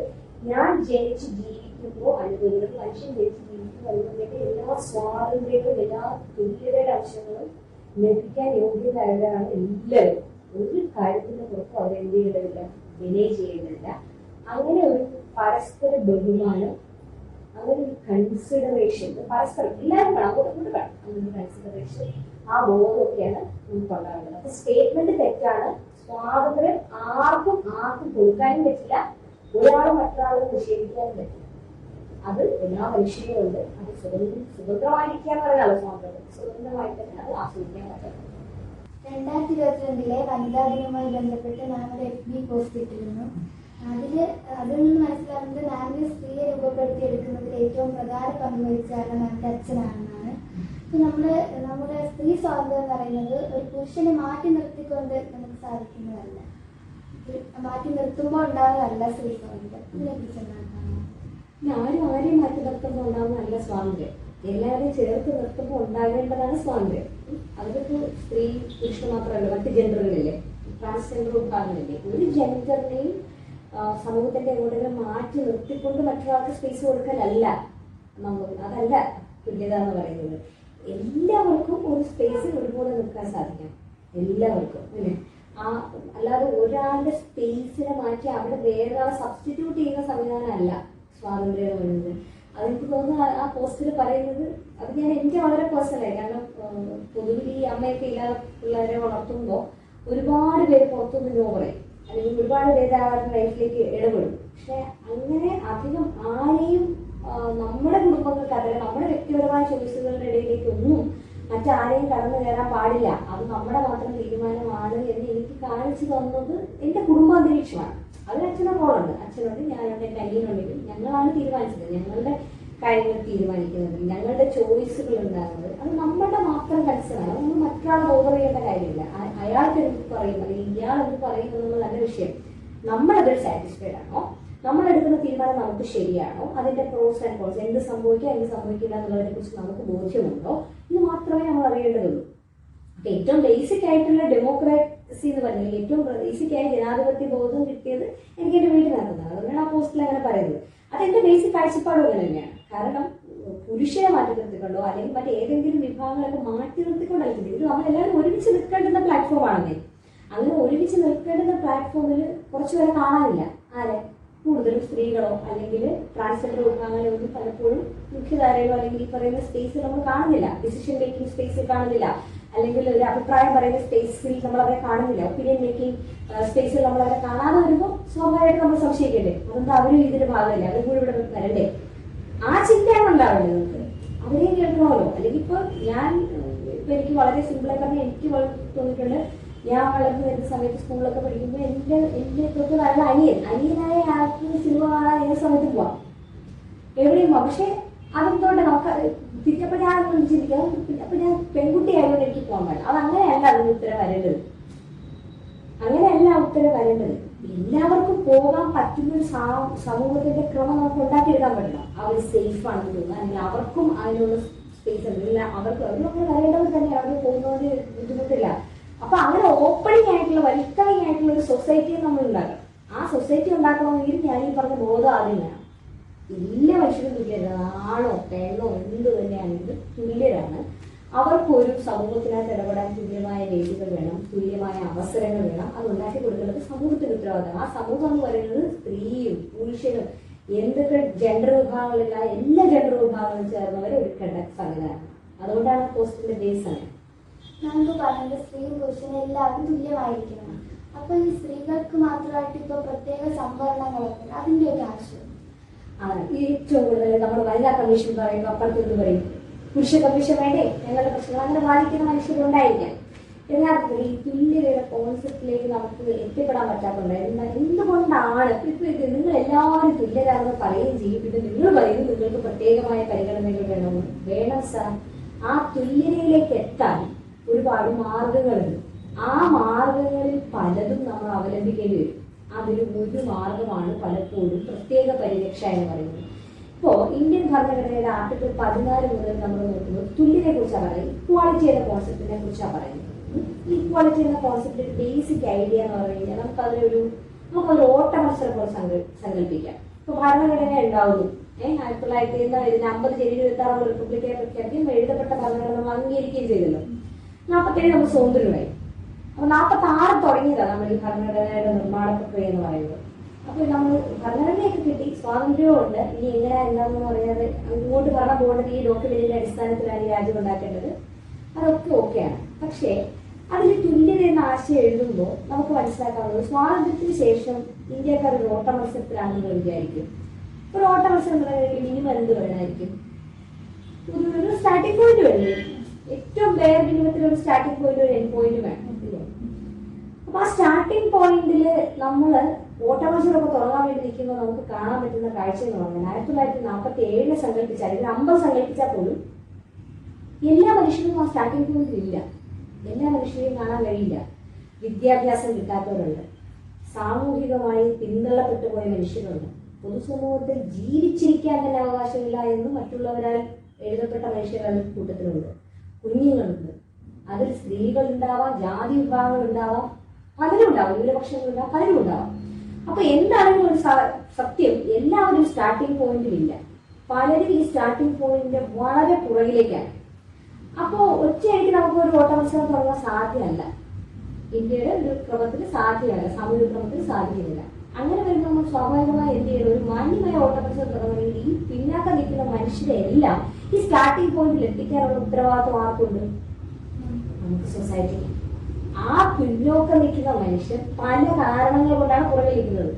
ഞാൻ ജനിച്ച് ജീവിക്കുമ്പോൾ അനുഭവിക്കുന്നത്, മനുഷ്യൻ ജനിച്ച് ജീവിക്കുമ്പോൾ അനുഭവിക്കേണ്ട എല്ലാ സ്വാതന്ത്ര്യങ്ങളും എല്ലാ തുല്യതയുടെ അംശങ്ങളും ലഭിക്കാൻ യോഗ്യരായവരാണ് എല്ലാവരും. ഒരു കാര്യത്തിന്റെ പുറത്ത് അവരെന്ത് ചെയ്യേണ്ടതില്ല, വിനയ ചെയ്യേണ്ടതില്ല. അങ്ങനെ ഒരു പരസ്പര ബഹുമാനം, അങ്ങനെ ഒരു കൺസിഡറേഷൻ പരസ്പരം എല്ലാവരും വേണം, അങ്ങോട്ടും വേണം. അങ്ങനെ ഒരു കൺസിഡറേഷൻ, ആ ബോധമൊക്കെയാണ് നമുക്ക് ഉണ്ടാകുന്നത്. അപ്പൊ സ്റ്റേറ്റ്മെന്റ് തെറ്റാണ്. സ്വാതന്ത്ര്യം ആർക്കും കൊടുക്കാനും പറ്റില്ല, ഒരാളും മറ്റൊരാളും നിഷേധിക്കാനും പറ്റില്ല. അത് എല്ലാ മനുഷ്യരും ഉണ്ട്. അത് സ്വതന്ത്രമായിരിക്കാൻ പറയാനുള്ള സ്വാതന്ത്ര്യം, സ്വതന്ത്രമായിട്ട് തന്നെ അത് ആസ്വദിക്കാൻ പറ്റും. 2022 വനിതാ ദിനവുമായി ബന്ധപ്പെട്ട് ഞങ്ങളുടെ FB പോസ്റ്റ് ഇട്ടിരുന്നു. അതിൽ നിന്ന് മനസ്സിലാകുന്നത് നാമിനെ സ്ത്രീയെ രൂപപ്പെടുത്തിയെടുക്കുന്നതിൽ ഏറ്റവും പ്രധാന പങ്ക് വഹിച്ചാണ് നമ്മുടെ അച്ഛനാണെന്നാണ്. ഇപ്പൊ നമ്മുടെ സ്ത്രീ സ്വാതന്ത്ര്യം എന്ന് പറയുന്നത് ഒരു പുരുഷനെ മാറ്റി നിർത്തിക്കൊണ്ട് നമുക്ക് സാധിക്കുന്നതല്ല, മാറ്റി നിർത്തുമ്പോൾ ഉണ്ടാകുന്നതല്ല സ്ത്രീ സ്വാതന്ത്ര്യം. ഇതിനെക്കുറിച്ച് എന്താണ്? ആരും മാറ്റി നിർത്തുമ്പോൾ ഉണ്ടാകുന്ന നല്ല സ്വാതന്ത്ര്യം, എല്ലാവരെയും ചേർത്ത് നിർത്തുമ്പോൾ ഉണ്ടാകേണ്ടതാണ് സ്വാതന്ത്ര്യം. അതിലിപ്പോ സ്ത്രീ പുരുഷൻ മാത്രമല്ല, മറ്റ് ജെൻഡറുകളില്ലേ, ട്രാൻസ്ജെൻഡർ വിഭാഗങ്ങളില്ലേ, ഒരു ജെൻഡറിനെയും സമൂഹത്തിന്റെ എങ്ങോട്ടെങ്കിലും മാറ്റി നിർത്തിക്കൊണ്ട് മറ്റൊരാൾക്ക് സ്പേസ് കൊടുക്കലല്ല അതല്ല തുല്യത എന്ന് പറയുന്നത്. എല്ലാവർക്കും ഒരു സ്പേസിൽ ഒരുപോലെ നിൽക്കാൻ സാധിക്കണം, എല്ലാവർക്കും അല്ലേ. അല്ലാതെ ഒരാളുടെ സ്പേസിനെ മാറ്റി അവിടെ വേറൊരാളെ സബ്സ്റ്റിറ്റ്യൂട്ട് ചെയ്യുന്ന സംവിധാനം അല്ല സ്വാതന്ത്ര്യം എന്ന് പറയുന്നത്. അതെനിക്ക് തോന്നുന്നു ആ പോസ്റ്റിൽ പറയുന്നത്, അത് ഞാൻ എനിക്ക് വളരെ പേഴ്സണലായി, കാരണം പൊതുവിൽ ഈ അമ്മയൊക്കെ ഇല്ലാതെ പിള്ളേരെ വളർത്തുമ്പോൾ ഒരുപാട് പേര് പുറത്തുനിന്ന് നോ പറയും, അല്ലെങ്കിൽ ഒരുപാട് പേര് അവരുടെ ലൈഫിലേക്ക് ഇടപെടും. പക്ഷെ അങ്ങനെ അധികം ആരെയും നമ്മുടെ കുടുംബങ്ങൾക്ക്, അതായത് നമ്മുടെ വ്യക്തിപരമായ ചോയ്സുകളുടെ ഇടയിലേക്ക് ഒന്നും മറ്റാരെയും കടന്നു കയറാൻ പാടില്ല, അത് നമ്മുടെ മാത്രം തീരുമാനമാണ് എന്ന് എനിക്ക് കാണിച്ചു തന്നത് എൻ്റെ കുടുംബാന്തരീക്ഷമാണ്. അതിന് അച്ഛനെ റോളുണ്ട്, അച്ഛനുണ്ട്, ഞാനുണ്ട്, എൻ്റെ അനിയനുണ്ടെങ്കിൽ ഞങ്ങളാണ് തീരുമാനിച്ചത്, ഞങ്ങളുടെ കാര്യങ്ങൾ തീരുമാനിക്കുന്നത്, ഞങ്ങളുടെ ചോയ്സുകൾ ഉണ്ടാകുന്നത്. അത് നമ്മുടെ മാത്രം കൺസേൺ, നമ്മൾ മറ്റൊരാളെ ഓവർ ചെയ്യേണ്ട കാര്യമില്ല. അയാൾക്ക് എന്ത് പറയും അല്ലെങ്കിൽ ഇയാൾ എന്ത് പറയും എന്നുള്ള നല്ല വിഷയം. നമ്മളതിൽ സാറ്റിസ്ഫൈഡ് ആണോ, നമ്മളെടുക്കുന്ന തീരുമാനം നമുക്ക് ശരിയാണോ, അതിന്റെ പ്രോസ് ആൻഡ് കോൺസ്, എന്ത് സംഭവിക്കുക എന്ത് സംഭവിക്കില്ല എന്നുള്ളതിനെ കുറിച്ച് നമുക്ക് ബോധ്യമുണ്ടോ, ഇത് മാത്രമേ നമ്മൾ അറിയേണ്ടതുള്ളൂ. അപ്പൊ ഏറ്റവും ബേസിക് ആയിട്ടുള്ള ഡെമോക്രാസി എന്ന് പറഞ്ഞാൽ ഏറ്റവും ബേസിക് ആയ ജനാധിപത്യ ബോധം കിട്ടിയത് എനിക്ക് എന്റെ വീട്ടിനകത്തുനിന്നാണ്. അതുകൊണ്ടാണ് ആ പോസ്റ്റിൽ അങ്ങനെ പറയുന്നത്. അതെന്റെ ബേസിക് കാഴ്ചപ്പാടും അങ്ങനെ തന്നെയാണ്. കാരണം പുരുഷനെ മാറ്റി നിർത്തിക്കൊണ്ടോ അല്ലെങ്കിൽ മറ്റേതെങ്കിലും വിഭാഗങ്ങളൊക്കെ മാറ്റി നിർത്തിക്കൊണ്ടല്ല, ഇത് നമ്മളെല്ലാവരും ഒരുമിച്ച് നിൽക്കേണ്ടുന്ന പ്ലാറ്റ്ഫോമാണെന്നേ. അങ്ങനെ ഒരുമിച്ച് നിൽക്കേണ്ടുന്ന പ്ലാറ്റ്ഫോമിൽ കുറച്ചുപേരെ കാണാനില്ല. ആരെ? കൂടുതലും സ്ത്രീകളോ അല്ലെങ്കിൽ ട്രാൻസ്ജെൻഡർ വിഭാഗങ്ങളോ ഒന്നും പലപ്പോഴും മുഖ്യധാരയിലോ അല്ലെങ്കിൽ ഈ പറയുന്ന സ്പേസിൽ നമ്മൾ കാണുന്നില്ല, ഡിസിഷൻ മേക്കിംഗ് സ്പേസിൽ കാണുന്നില്ല, അല്ലെങ്കിൽ ഒരു അഭിപ്രായം പറയുന്ന സ്പേസിൽ നമ്മളവരെ കാണുന്നില്ല, ഒപ്പീനിയൻ മേക്കിംഗ് സ്പേസിൽ നമ്മളവരെ കാണാതെ വരുമ്പോൾ സ്വാഭാവികമായിട്ട് നമ്മൾ സംശയിക്കണ്ടേ, അതെന്താ അവരും ഇതിന്റെ ഭാഗമല്ലേ, അവരും കൂടി ഇവിടെ വരണ്ടേ, ആ ചിന്തയാണ് ഉണ്ടാവേണ്ടത്. നമുക്ക് അവരെയും കേൾക്കണമല്ലോ. അല്ലെങ്കിൽ ഇപ്പൊ എനിക്ക് വളരെ സിമ്പിളായി പറഞ്ഞാൽ എനിക്ക് തോന്നിയിട്ടുണ്ട്, ഞാൻ വളർന്നു വരുന്ന സമയത്ത് സ്കൂളിലൊക്കെ പഠിക്കുമ്പോൾ എന്റെ തൊട്ട് നല്ല അനിയനായ ആൾക്ക് സിനിമ കാണാൻ ഏത് സമയത്ത് പോവാം, എവിടെയും പോവാം. പക്ഷെ അതെന്തുകൊണ്ട് നമുക്ക് തിരിച്ചപ്പോൾ ഞാൻ ചിന്തിക്കാം, അപ്പൊ ഞാൻ പെൺകുട്ടിയായതുകൊണ്ട് എനിക്ക് പോകാൻ പറ്റില്ല. അതങ്ങനെയല്ല അതിന് ഉത്തരം വരേണ്ടത്, അങ്ങനെയല്ല ഉത്തരം വരേണ്ടത്. എല്ലാവർക്കും പോകാൻ പറ്റുന്ന ഒരു സമൂഹത്തിന്റെ ക്രമം നമുക്ക് ഉണ്ടാക്കിയെടുക്കാൻ പറ്റണം. അവർ സേഫ് ആണെന്ന് തോന്നുന്നു, അല്ലെങ്കിൽ അവർക്കും അതിനുള്ള സ്പേസ് ഉണ്ട്. ഇല്ല അവർക്ക് അവരൊക്കെ വരേണ്ടവർ തന്നെ, അവർ പോകുന്നതിന് ബുദ്ധിമുട്ടില്ല. അപ്പൊ അങ്ങനെ ഓപ്പണിംഗ് ആയിട്ടുള്ള വെൽക്കമിങ് ആയിട്ടുള്ള ഒരു സൊസൈറ്റിയെ നമ്മൾ ഉണ്ടാക്കണം. ആ സൊസൈറ്റി ഉണ്ടാക്കണമെങ്കിൽ ഞാൻ ഈ പറഞ്ഞ ബോധം ആദ്യം വേണം. എല്ലാ മനുഷ്യരും തുല്യരാണ്. ആണോ പെണ്ണോ എന്ത് തന്നെയാണെങ്കിലും തുല്യരാണ്. അവർക്കൊരു സമൂഹത്തിനകത്ത് ഇടപെടാൻ തുല്യമായ വേദികൾ വേണം, തുല്യമായ അവസരങ്ങൾ വേണം. അത് ഉണ്ടാക്കി കൊടുക്കുന്നത് സമൂഹത്തിന്റെ ഉത്തരവാദിത്തം. ആ സമൂഹം എന്ന് പറയുന്നത് സ്ത്രീയും പുരുഷനും എന്തൊക്കെ ജെൻഡർ വിഭാഗങ്ങളില്ല, എല്ലാ ജെൻഡർ വിഭാഗങ്ങളും ചേർന്നവരെ ഒരുക്കേണ്ട സംവിധാനം. അതുകൊണ്ടാണ് പോസ്റ്റിന്റെ ബേസ് ആണ്. നമുക്ക് പറഞ്ഞത് സ്ത്രീയും പുരുഷനും എല്ലാവരും തുല്യമായിരിക്കണം. അപ്പൊ ഈ സ്ത്രീകൾക്ക് മാത്രമായിട്ട് ഇപ്പൊ പ്രത്യേക സംവരണങ്ങളൊക്കെ അതിന്റെ ഒരു ആവശ്യം ഈ ഏറ്റവും കൂടുതൽ നമ്മൾ വനിതാ കമ്മീഷൻ പറയുമ്പോൾ അപ്പുറത്ത് പറയും പുരുഷ കമ്മീഷൻ വേണ്ടേ, ഞങ്ങളുടെ പ്രശ്നങ്ങൾ അങ്ങനെ ബാധിക്കുന്ന മനുഷ്യരുണ്ടായിരിക്കാം. യഥാർത്ഥത്തിൽ ഈ തുല്യതയുടെ കോൺസെപ്റ്റിലേക്ക് നമുക്ക് എത്തിപ്പെടാൻ പറ്റാത്തതുണ്ട്. എന്തുകൊണ്ടാണ് ഇപ്പൊ നിങ്ങൾ എല്ലാവരും തുല്യരാണെന്ന് പറയുകയും ചെയ്യും, പിന്നെ നിങ്ങൾ പറയുന്നു നിങ്ങൾക്ക് പ്രത്യേകമായ പരിഗണനകൾ വേണം സാർ. ആ തുല്യതയിലേക്ക് എത്താൻ ഒരുപാട് മാർഗങ്ങളുണ്ട്. ആ മാർഗങ്ങളിൽ പലതും നമ്മൾ അവലംബിക്കേണ്ടി വരും. അതിൽ ഒരു മാർഗമാണ് പലപ്പോഴും പ്രത്യേക പരിരക്ഷ എന്ന് പറയുന്നത്. ഇപ്പോ ഇന്ത്യൻ ഭരണഘടനയുടെ ആർട്ടിക്കിൾ 14 മുതൽ നമ്മൾ നോക്കുന്നത് തുല്യതയെ കുറിച്ചാണ് പറയുന്നത്, ഇക്വാളിറ്റി എന്ന കോൺസെപ്റ്റിനെ കുറിച്ചാണ് പറയുന്നത്. ഇക്വാളിറ്റി എന്ന കോൺസെപ്റ്റിന്റെ ബേസിക് ഐഡിയ എന്ന് പറഞ്ഞു കഴിഞ്ഞാൽ നമുക്കതൊരു ഓട്ട മത്സരം പോലെ സങ്കല്പിക്കാം. ഇപ്പൊ ഭരണഘടന ഉണ്ടാവുന്നു 1950 ജനുവരി 26 റിപ്പബ്ലിക്കായി പ്രഖ്യാപിക്കുകയും എഴുതപ്പെട്ട ഭരണഘടന നമ്മൾ അംഗീകരിക്കുകയും ചെയ്തല്ലോ. 47 നമ്മൾ സ്വതന്ത്രമായി. അപ്പൊ 46 തുടങ്ങിയതാണ് നമ്മൾ ഈ ഭരണഘടനയുടെ നിർമ്മാണ പ്രക്രിയ എന്ന് പറയുന്നത്. അപ്പൊ നമ്മൾ ഭരണഘടനയൊക്കെ കിട്ടി, സ്വാതന്ത്ര്യവും ഉണ്ട്. ഇനി എങ്ങനെയാ എന്താണെന്ന് പറയാതെ അങ്ങോട്ട് ഭരണം പോകേണ്ടത് ഈ ഡോക്യുമെന്റിന്റെ അടിസ്ഥാനത്തിലാണ് ഈ രാജ്യം ഉണ്ടാക്കേണ്ടത്. അതൊക്കെ ഓക്കെയാണ്. പക്ഷേ അതിൽ തുല്യത എന്ന ആശയം എഴുതുമ്പോൾ നമുക്ക് മനസ്സിലാക്കാവുന്നത് സ്വാതന്ത്ര്യത്തിന് ശേഷം ഇന്ത്യക്കാർ ഒരു ഓട്ട മത്സരത്തിലാണെന്ന് വിചാരിക്കും. ഒരു ഓട്ട മത്സരം മിനിമം എന്ത് വേണമായിരിക്കും, ഒരു സ്റ്റാർട്ടിംഗ് പോയിന്റ് വേണം. ഏറ്റവും ബെയർ മിനിമത്തിൽ ഒരു സ്റ്റാർട്ടിംഗ് പോയിന്റ്, ഒരു എൻഡ് പോയിന്റ് വേണം. അപ്പൊ ആ സ്റ്റാർട്ടിംഗ് പോയിന്റിൽ നമ്മള് ഓട്ടമത്സരമൊക്കെ തുടങ്ങാൻ വേണ്ടി നിൽക്കുമ്പോൾ നമുക്ക് കാണാൻ പറ്റുന്ന കാഴ്ച എന്ന് പറഞ്ഞാൽ 1947 സങ്കല്പിച്ചാൽ, 50 സങ്കല്പിച്ചാൽ പോലും എല്ലാ മനുഷ്യരും ആ സ്റ്റാർട്ടിംഗ് പോയിന്റിൽ ഇല്ല. എല്ലാ മനുഷ്യരെയും കാണാൻ കഴിയില്ല. വിദ്യാഭ്യാസം കിട്ടാത്തവരുണ്ട്, സാമൂഹികമായി പിന്തള്ളപ്പെട്ടു പോയ മനുഷ്യരുണ്ട്, പൊതുസമൂഹത്തിൽ ജീവിച്ചിരിക്കാൻ തന്നെ അവകാശമില്ല എന്ന് മറ്റുള്ളവരാൽ എഴുതപ്പെട്ട മനുഷ്യരുടെ കൂട്ടത്തിലുണ്ട്, കുഞ്ഞുങ്ങളുണ്ട്. അതിൽ സ്ത്രീകൾ ഉണ്ടാവാം, ജാതി വിഭാഗങ്ങൾ ഉണ്ടാവാം, പലരും ഉണ്ടാവും, ന്യൂനപക്ഷങ്ങളുണ്ടാവും, പലരും ഉണ്ടാവാം. അപ്പൊ എന്താണെങ്കിലും ഒരു സത്യം, എല്ലാവരും സ്റ്റാർട്ടിംഗ് പോയിന്റിലില്ല. പലരും ഈ സ്റ്റാർട്ടിംഗ് പോയിന്റിന്റെ വളരെ പുറകിലേക്കാണ്. അപ്പോ ഒറ്റയടിക്ക് നമുക്ക് ഒരു ഓട്ട മത്സരം തുടങ്ങാൻ സാധ്യമല്ല. ഇന്ത്യയുടെ ഒരു ക്രമത്തിൽ സാധ്യമല്ല, സാമൂഹിക ക്രമത്തിൽ സാധ്യമല്ല. അങ്ങനെ വരുമ്പോൾ നമ്മൾ സ്വാഭാവികമായി എന്ത് ചെയ്യണം, ഒരു മാന്യമായ ഓട്ട മത്സരം തുടങ്ങണമെങ്കിൽ ഈ പിന്നാക്കം നിൽക്കുന്ന മനുഷ്യരെ എല്ലാം ഈ സ്റ്റാർട്ടിംഗ് പോയിന്റിൽ എത്തിക്കാനുള്ള ഉത്തരവാദിത്വം ആർക്കുണ്ട്? നമുക്ക് സൊസൈറ്റിക്ക്. ആ പിന്നോക്കം നിൽക്കുന്ന മനുഷ്യർ പല കാരണങ്ങൾ കൊണ്ടാണ് പുറകിലിരിക്കുന്നത്.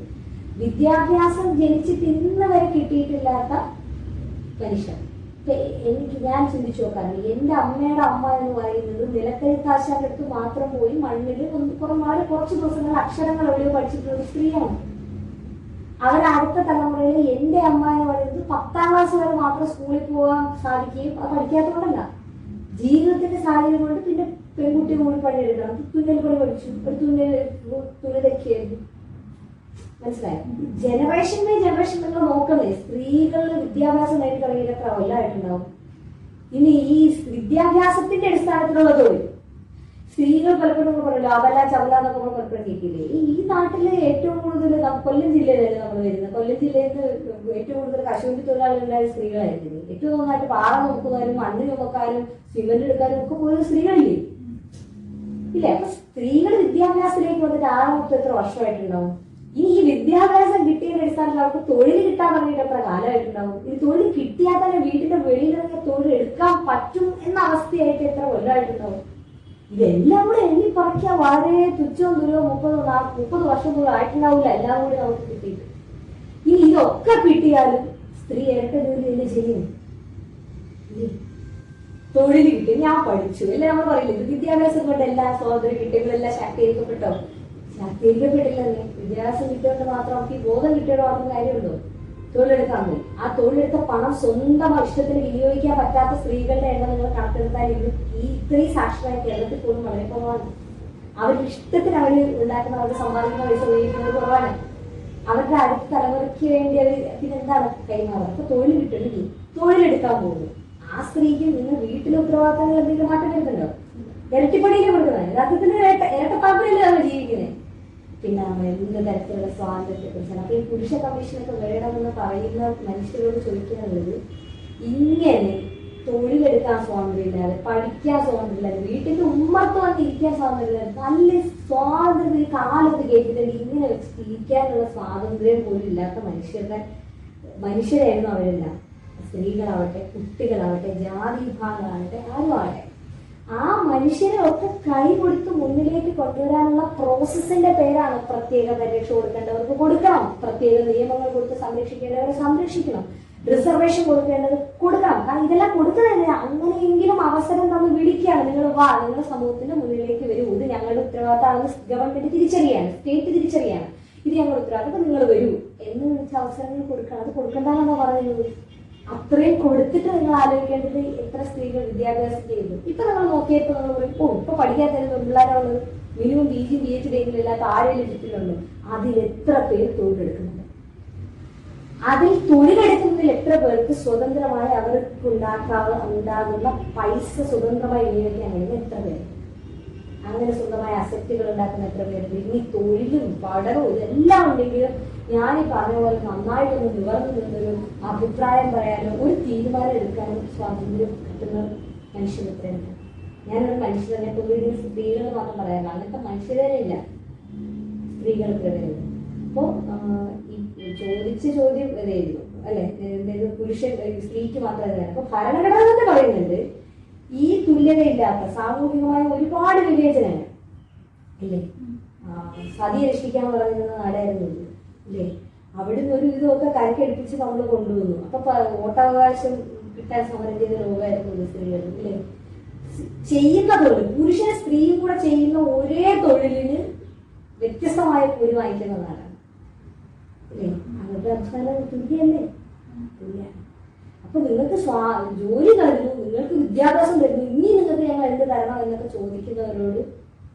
വിദ്യാഭ്യാസം ജനിച്ചിട്ട് ഇന്ന് വരെ കിട്ടിയിട്ടില്ലാത്ത മനുഷ്യർ. ഞാൻ ചിന്തിച്ചു നോക്കാറുണ്ട്, എന്റെ അമ്മയുടെ അമ്മ എന്ന് പറയുന്നത് നിലക്കഴുത്താശാന്റെ അടുത്ത് മാത്രം പോയി മണ്ണിൽ കുറച്ച് ദിവസങ്ങൾ അക്ഷരങ്ങൾ എവിടെയോ പഠിച്ചിട്ടുള്ള ഒരു സ്ത്രീയാണ്. അവരുടെ അടുത്ത തലമുറയിൽ എന്റെ അമ്മ എന്ന് പറയുന്നത് 10ാം ക്ലാസ് വരെ മാത്രം സ്കൂളിൽ പോകാൻ സാധിക്കുകയും അത് പഠിക്കാത്തതുകൊണ്ടല്ല, ജീവിതത്തിന്റെ സാഹചര്യം കൊണ്ട് പിന്നെ പെൺകുട്ടി കൂടി പണിയെടുക്കണം. തുന്നൽ പണി പഠിച്ചു, ഒരു തുന്നലൊക്കെയായിരുന്നു. മനസ്സിലായോ? ജനറേഷൻ ബൈ ജനറേഷൻ നിങ്ങൾ നോക്കുന്നേ, സ്ത്രീകളുടെ വിദ്യാഭ്യാസം നേടി തുടങ്ങിയിട്ട് എത്ര കൊല്ലമായിട്ടുണ്ടാവും. ഇനി ഈ വിദ്യാഭ്യാസത്തിന്റെ അടിസ്ഥാനത്തിലുള്ള തൊഴിൽ സ്ത്രീകൾ പലപ്പോഴും പറയല്ലോ, അവല ചവല എന്നൊക്കെ നമ്മൾ പലപ്പോഴും കേൾക്കില്ലേ. ഈ നാട്ടില് ഏറ്റവും കൂടുതൽ കൊല്ലം ജില്ലയിലല്ലേ നമ്മൾ വരുന്നത്. കൊല്ലം ജില്ലയിൽ നിന്ന് ഏറ്റവും കൂടുതൽ കശുവണ്ടി തൊഴിലാളികളുണ്ടായ സ്ത്രീകളായിരുന്നു. ഏറ്റവും നന്നായിട്ട് പാറ നോക്കുന്നവരും മണ്ണ് ചുമക്കാരും സിമന്റ് എടുക്കാനും ഒക്കെ പോലും സ്ത്രീകളില്ലേ? ഇല്ലേ? അപ്പൊ സ്ത്രീകൾ വിദ്യാഭ്യാസത്തിലേക്ക് വന്നിട്ട് എത്ര വർഷമായിട്ടുണ്ടാവും. ഇനി ഈ വിദ്യാഭ്യാസം കിട്ടിയതിന്റെ അടിസ്ഥാനത്തിൽ അവർക്ക് തൊഴിൽ കിട്ടാൻ തുടങ്ങിയിട്ട് എത്ര കാലമായിട്ടുണ്ടാവും. ഇത് തൊഴിൽ കിട്ടിയാൽ തന്നെ വീട്ടിന്റെ വെളിയിലിറങ്ങിയ തൊഴിൽ എടുക്കാൻ പറ്റും എന്ന അവസ്ഥയായിട്ട് എത്ര കൊല്ലമായിട്ടുണ്ടാവും. ഇതെല്ലാം കൂടെ എണ്ണി പറിക്കാൻ വളരെ തുച്ഛവും ദൂരവും 30 വർഷം പോലും ആയിട്ടുണ്ടാവില്ല എല്ലാം കൂടി നമുക്ക് കിട്ടിയിട്ട്. ഇനി ഇതൊക്കെ കിട്ടിയാലും സ്ത്രീ ഇരട്ട ജോലി തന്നെ ചെയ്യും. തൊഴിൽ കിട്ടി, ഞാൻ പഠിച്ചു അല്ലെ നമ്മൾ പറയില്ല, ഇത് വിദ്യാഭ്യാസം കൊണ്ട് എല്ലാം സ്വാതന്ത്ര്യം കിട്ടിയവരെല്ലാം ശാക്തീകരിക്കപ്പെട്ടോ? ശാക്തീകരിക്കപ്പെട്ടില്ലെന്നേ. വിദ്യാഭ്യാസം കിട്ടിയോണ്ട് മാത്രം നമുക്ക് ഈ ബോധം കിട്ടിയോണ്ട് മാത്രം കാര്യമുണ്ടോ? തൊഴിലെടുക്കാൻ പോയി ആ തൊഴിലെടുത്ത പണം സ്വന്തം ഇഷ്ടത്തിന് വിനിയോഗിക്കാൻ പറ്റാത്ത സ്ത്രീകളുടെ എണ്ണം നിങ്ങൾ കണക്കെടുത്താൽ ഇത്രയും സാക്ഷരമായ കേരളത്തിൽ പോലും വളരെ കുറവാണ്. അവരുടെ ഇഷ്ടത്തിന് അവർ ഉണ്ടാക്കുന്ന, അവർക്ക് സമ്പാദിക്കുന്ന പൈസ ഉപയോഗിക്കുന്നത് കുറവാണ്. അവരുടെ അടുത്ത തലമുറയ്ക്ക് വേണ്ടി അവർ പിന്നെന്താണ് കൈമാറുക? അപ്പൊ തൊഴിൽ കിട്ടണമെങ്കിൽ തൊഴിലെടുക്കാൻ പോകുന്നു. ആ സ്ത്രീക്ക് നിങ്ങൾ വീട്ടിലെ ഉത്തരവാദിത്തങ്ങൾ എന്തെങ്കിലും മാറ്റം വരുന്നുണ്ടോ? ഇരട്ടിപ്പണിയിലെ കൊടുക്കുന്നത് യഥാർത്ഥത്തിൽ ഇരട്ടപ്പാപ്പിലല്ലേ നമ്മൾ ജീവിക്കുന്നത്. പിന്നെ എന്ത് തരത്തിലുള്ള സ്വാതന്ത്ര്യത്തെ കുറിച്ചാണ്. അപ്പൊ ഈ പുരുഷ കമ്മീഷനൊക്കെ വേണമെന്ന് പറയുന്ന മനുഷ്യരോട് ചോദിക്കാനുള്ളത്, ഇങ്ങനെ തൊഴിലെടുക്കാൻ സ്വാതന്ത്ര്യമില്ലാതെ, പഠിക്കാൻ സ്വാതന്ത്ര്യമില്ലാതെ, വീട്ടിൽ ഉമ്മർത്ത് വന്ന് ഇരിക്കാൻ സ്വാതന്ത്ര്യമില്ലാതെ, നല്ല സ്വാതന്ത്ര്യം ഈ കാലത്ത് കേട്ടിട്ടുണ്ട് ഇങ്ങനെ വെച്ച് ഇരിക്കാനുള്ള സ്വാതന്ത്ര്യം പോലും ഇല്ലാത്ത മനുഷ്യരായിരുന്നു അവരെല്ലാം. സ്ത്രീകളാവട്ടെ, കുട്ടികളാവട്ടെ, ജാതി വിഭാഗങ്ങളാവട്ടെ, ആരും ആവട്ടെ, ആ മനുഷ്യരെ ഒക്കെ കൈ കൊടുത്ത് മുന്നിലേക്ക് കൊണ്ടുവരാനുള്ള പ്രോസസ്സിന്റെ പേരാണ് പ്രത്യേക പരിരക്ഷ കൊടുക്കേണ്ടവർക്ക് കൊടുക്കണം, പ്രത്യേക നിയമങ്ങൾ കൊടുത്ത് സംരക്ഷിക്കേണ്ടവരെ സംരക്ഷിക്കണം, റിസർവേഷൻ കൊടുക്കേണ്ടത് കൊടുക്കണം. കാരണം ഇതെല്ലാം കൊടുക്കുന്നത് അങ്ങനെയെങ്കിലും അവസരം തന്ന് വിളിക്കുകയാണ്, നിങ്ങൾ വാ, നിങ്ങളുടെ സമൂഹത്തിന്റെ മുന്നിലേക്ക് വരൂ, ഇത് ഞങ്ങളുടെ ഉത്തരവാദിത്തമാണെന്ന് ഗവൺമെന്റ് തിരിച്ചറിയാണ്, സ്റ്റേറ്റ് തിരിച്ചറിയാണ്, ഇത് ഞങ്ങളുടെ ഉത്തരവാദിത്തം, നിങ്ങൾ വരൂ എന്ന് വിളിച്ച അവസരങ്ങൾ കൊടുക്കണം. അത് കൊടുക്കണ്ടെന്നാണോ പറയുന്നത്? അത്രയും കൊടുത്തിട്ട് നിങ്ങൾ ആലോചിക്കേണ്ടത് എത്ര സ്ത്രീകൾ വിദ്യാഭ്യാസം ചെയ്യുന്നു. ഇപ്പൊ നമ്മൾ നോക്കിയപ്പോൾ നമ്മൾ പറയും, ഇപ്പൊ പഠിക്കാത്ത പിള്ളേരുള്ളത് മിനിമം PG PhD എങ്കിലും ഇല്ലാത്ത ആരെങ്കിലും ചുറ്റിലുണ്ട്. അതിൽ എത്ര പേര് തൊഴിലെടുക്കുന്നുണ്ട്? അതിൽ തൊഴിലെടുക്കുന്നതിൽ എത്ര പേർക്ക് സ്വതന്ത്രമായി അവർക്ക് ഉണ്ടാകുന്ന പൈസ സ്വതന്ത്രമായി വിനിയോഗിക്കാൻ കഴിയുന്ന എത്ര പേര്? അങ്ങനെ സ്വന്തമായ അസറ്റുകൾ ഉണ്ടാക്കുന്ന എത്ര പേരുണ്ട്? ഇനി തൊഴിലും പഠനവും ഇതെല്ലാം ഉണ്ടെങ്കിലും ഞാൻ ഈ പറഞ്ഞ പോലെ നന്നായിട്ടൊന്ന് നിവർന്നു നിന്നൊരു അഭിപ്രായം പറയാനോ ഒരു തീരുമാനം എടുക്കാനും സ്വാതന്ത്ര്യം കിട്ടുന്ന മനുഷ്യർ എത്രയുണ്ട്? ഞാനൊരു മനുഷ്യരെ പൊതുവെ സ്ത്രീകൾ മാത്രം പറയാറില്ല, അങ്ങനത്തെ മനുഷ്യരില്ല, സ്ത്രീകൾ എത്രയുണ്ട്? അപ്പോ ഈ ചോദിച്ച ചോദ്യം ഇതായിരുന്നു അല്ലെ, സ്ത്രീക്ക് മാത്രമേ. അപ്പൊ ഭരണഘടന തന്നെ പറയുന്നുണ്ട് ഈ തുല്യതയില്ലാത്ത സാമൂഹികമായ ഒരുപാട് വിവേചനങ്ങൾ ഇല്ലേ. സതി രക്ഷിക്കാൻ പറയുന്നത് നാടായിരുന്നു അല്ലേ. അവിടുന്ന് ഒരു ഇതൊക്കെ കരക്കടിപ്പിച്ച് നമ്മൾ കൊണ്ടുവന്നു. അപ്പൊ വോട്ടവകാശം കിട്ടാൻ സമരം ചെയ്ത ലോകമായിരുന്നു സ്ത്രീകൾ ഇല്ലേ. ചെയ്യുന്ന തൊഴിൽ പുരുഷനും സ്ത്രീയും കൂടെ ചെയ്യുന്ന ഒരേ തൊഴിലിന് വ്യത്യസ്തമായ കൂലി വാങ്ങിക്കുന്നതാണ് അല്ലേ. അവരുടെ അവസാനം തുല്യല്ലേ, തുല്യാണ്. അപ്പൊ നിങ്ങൾക്ക് ജോലി തരുന്നു, നിങ്ങൾക്ക് വിദ്യാഭ്യാസം തരുന്നു, ഇനി നിങ്ങൾക്ക് ഞങ്ങൾ എന്ത് തരണം എന്നൊക്കെ ചോദിക്കുന്നവരോട്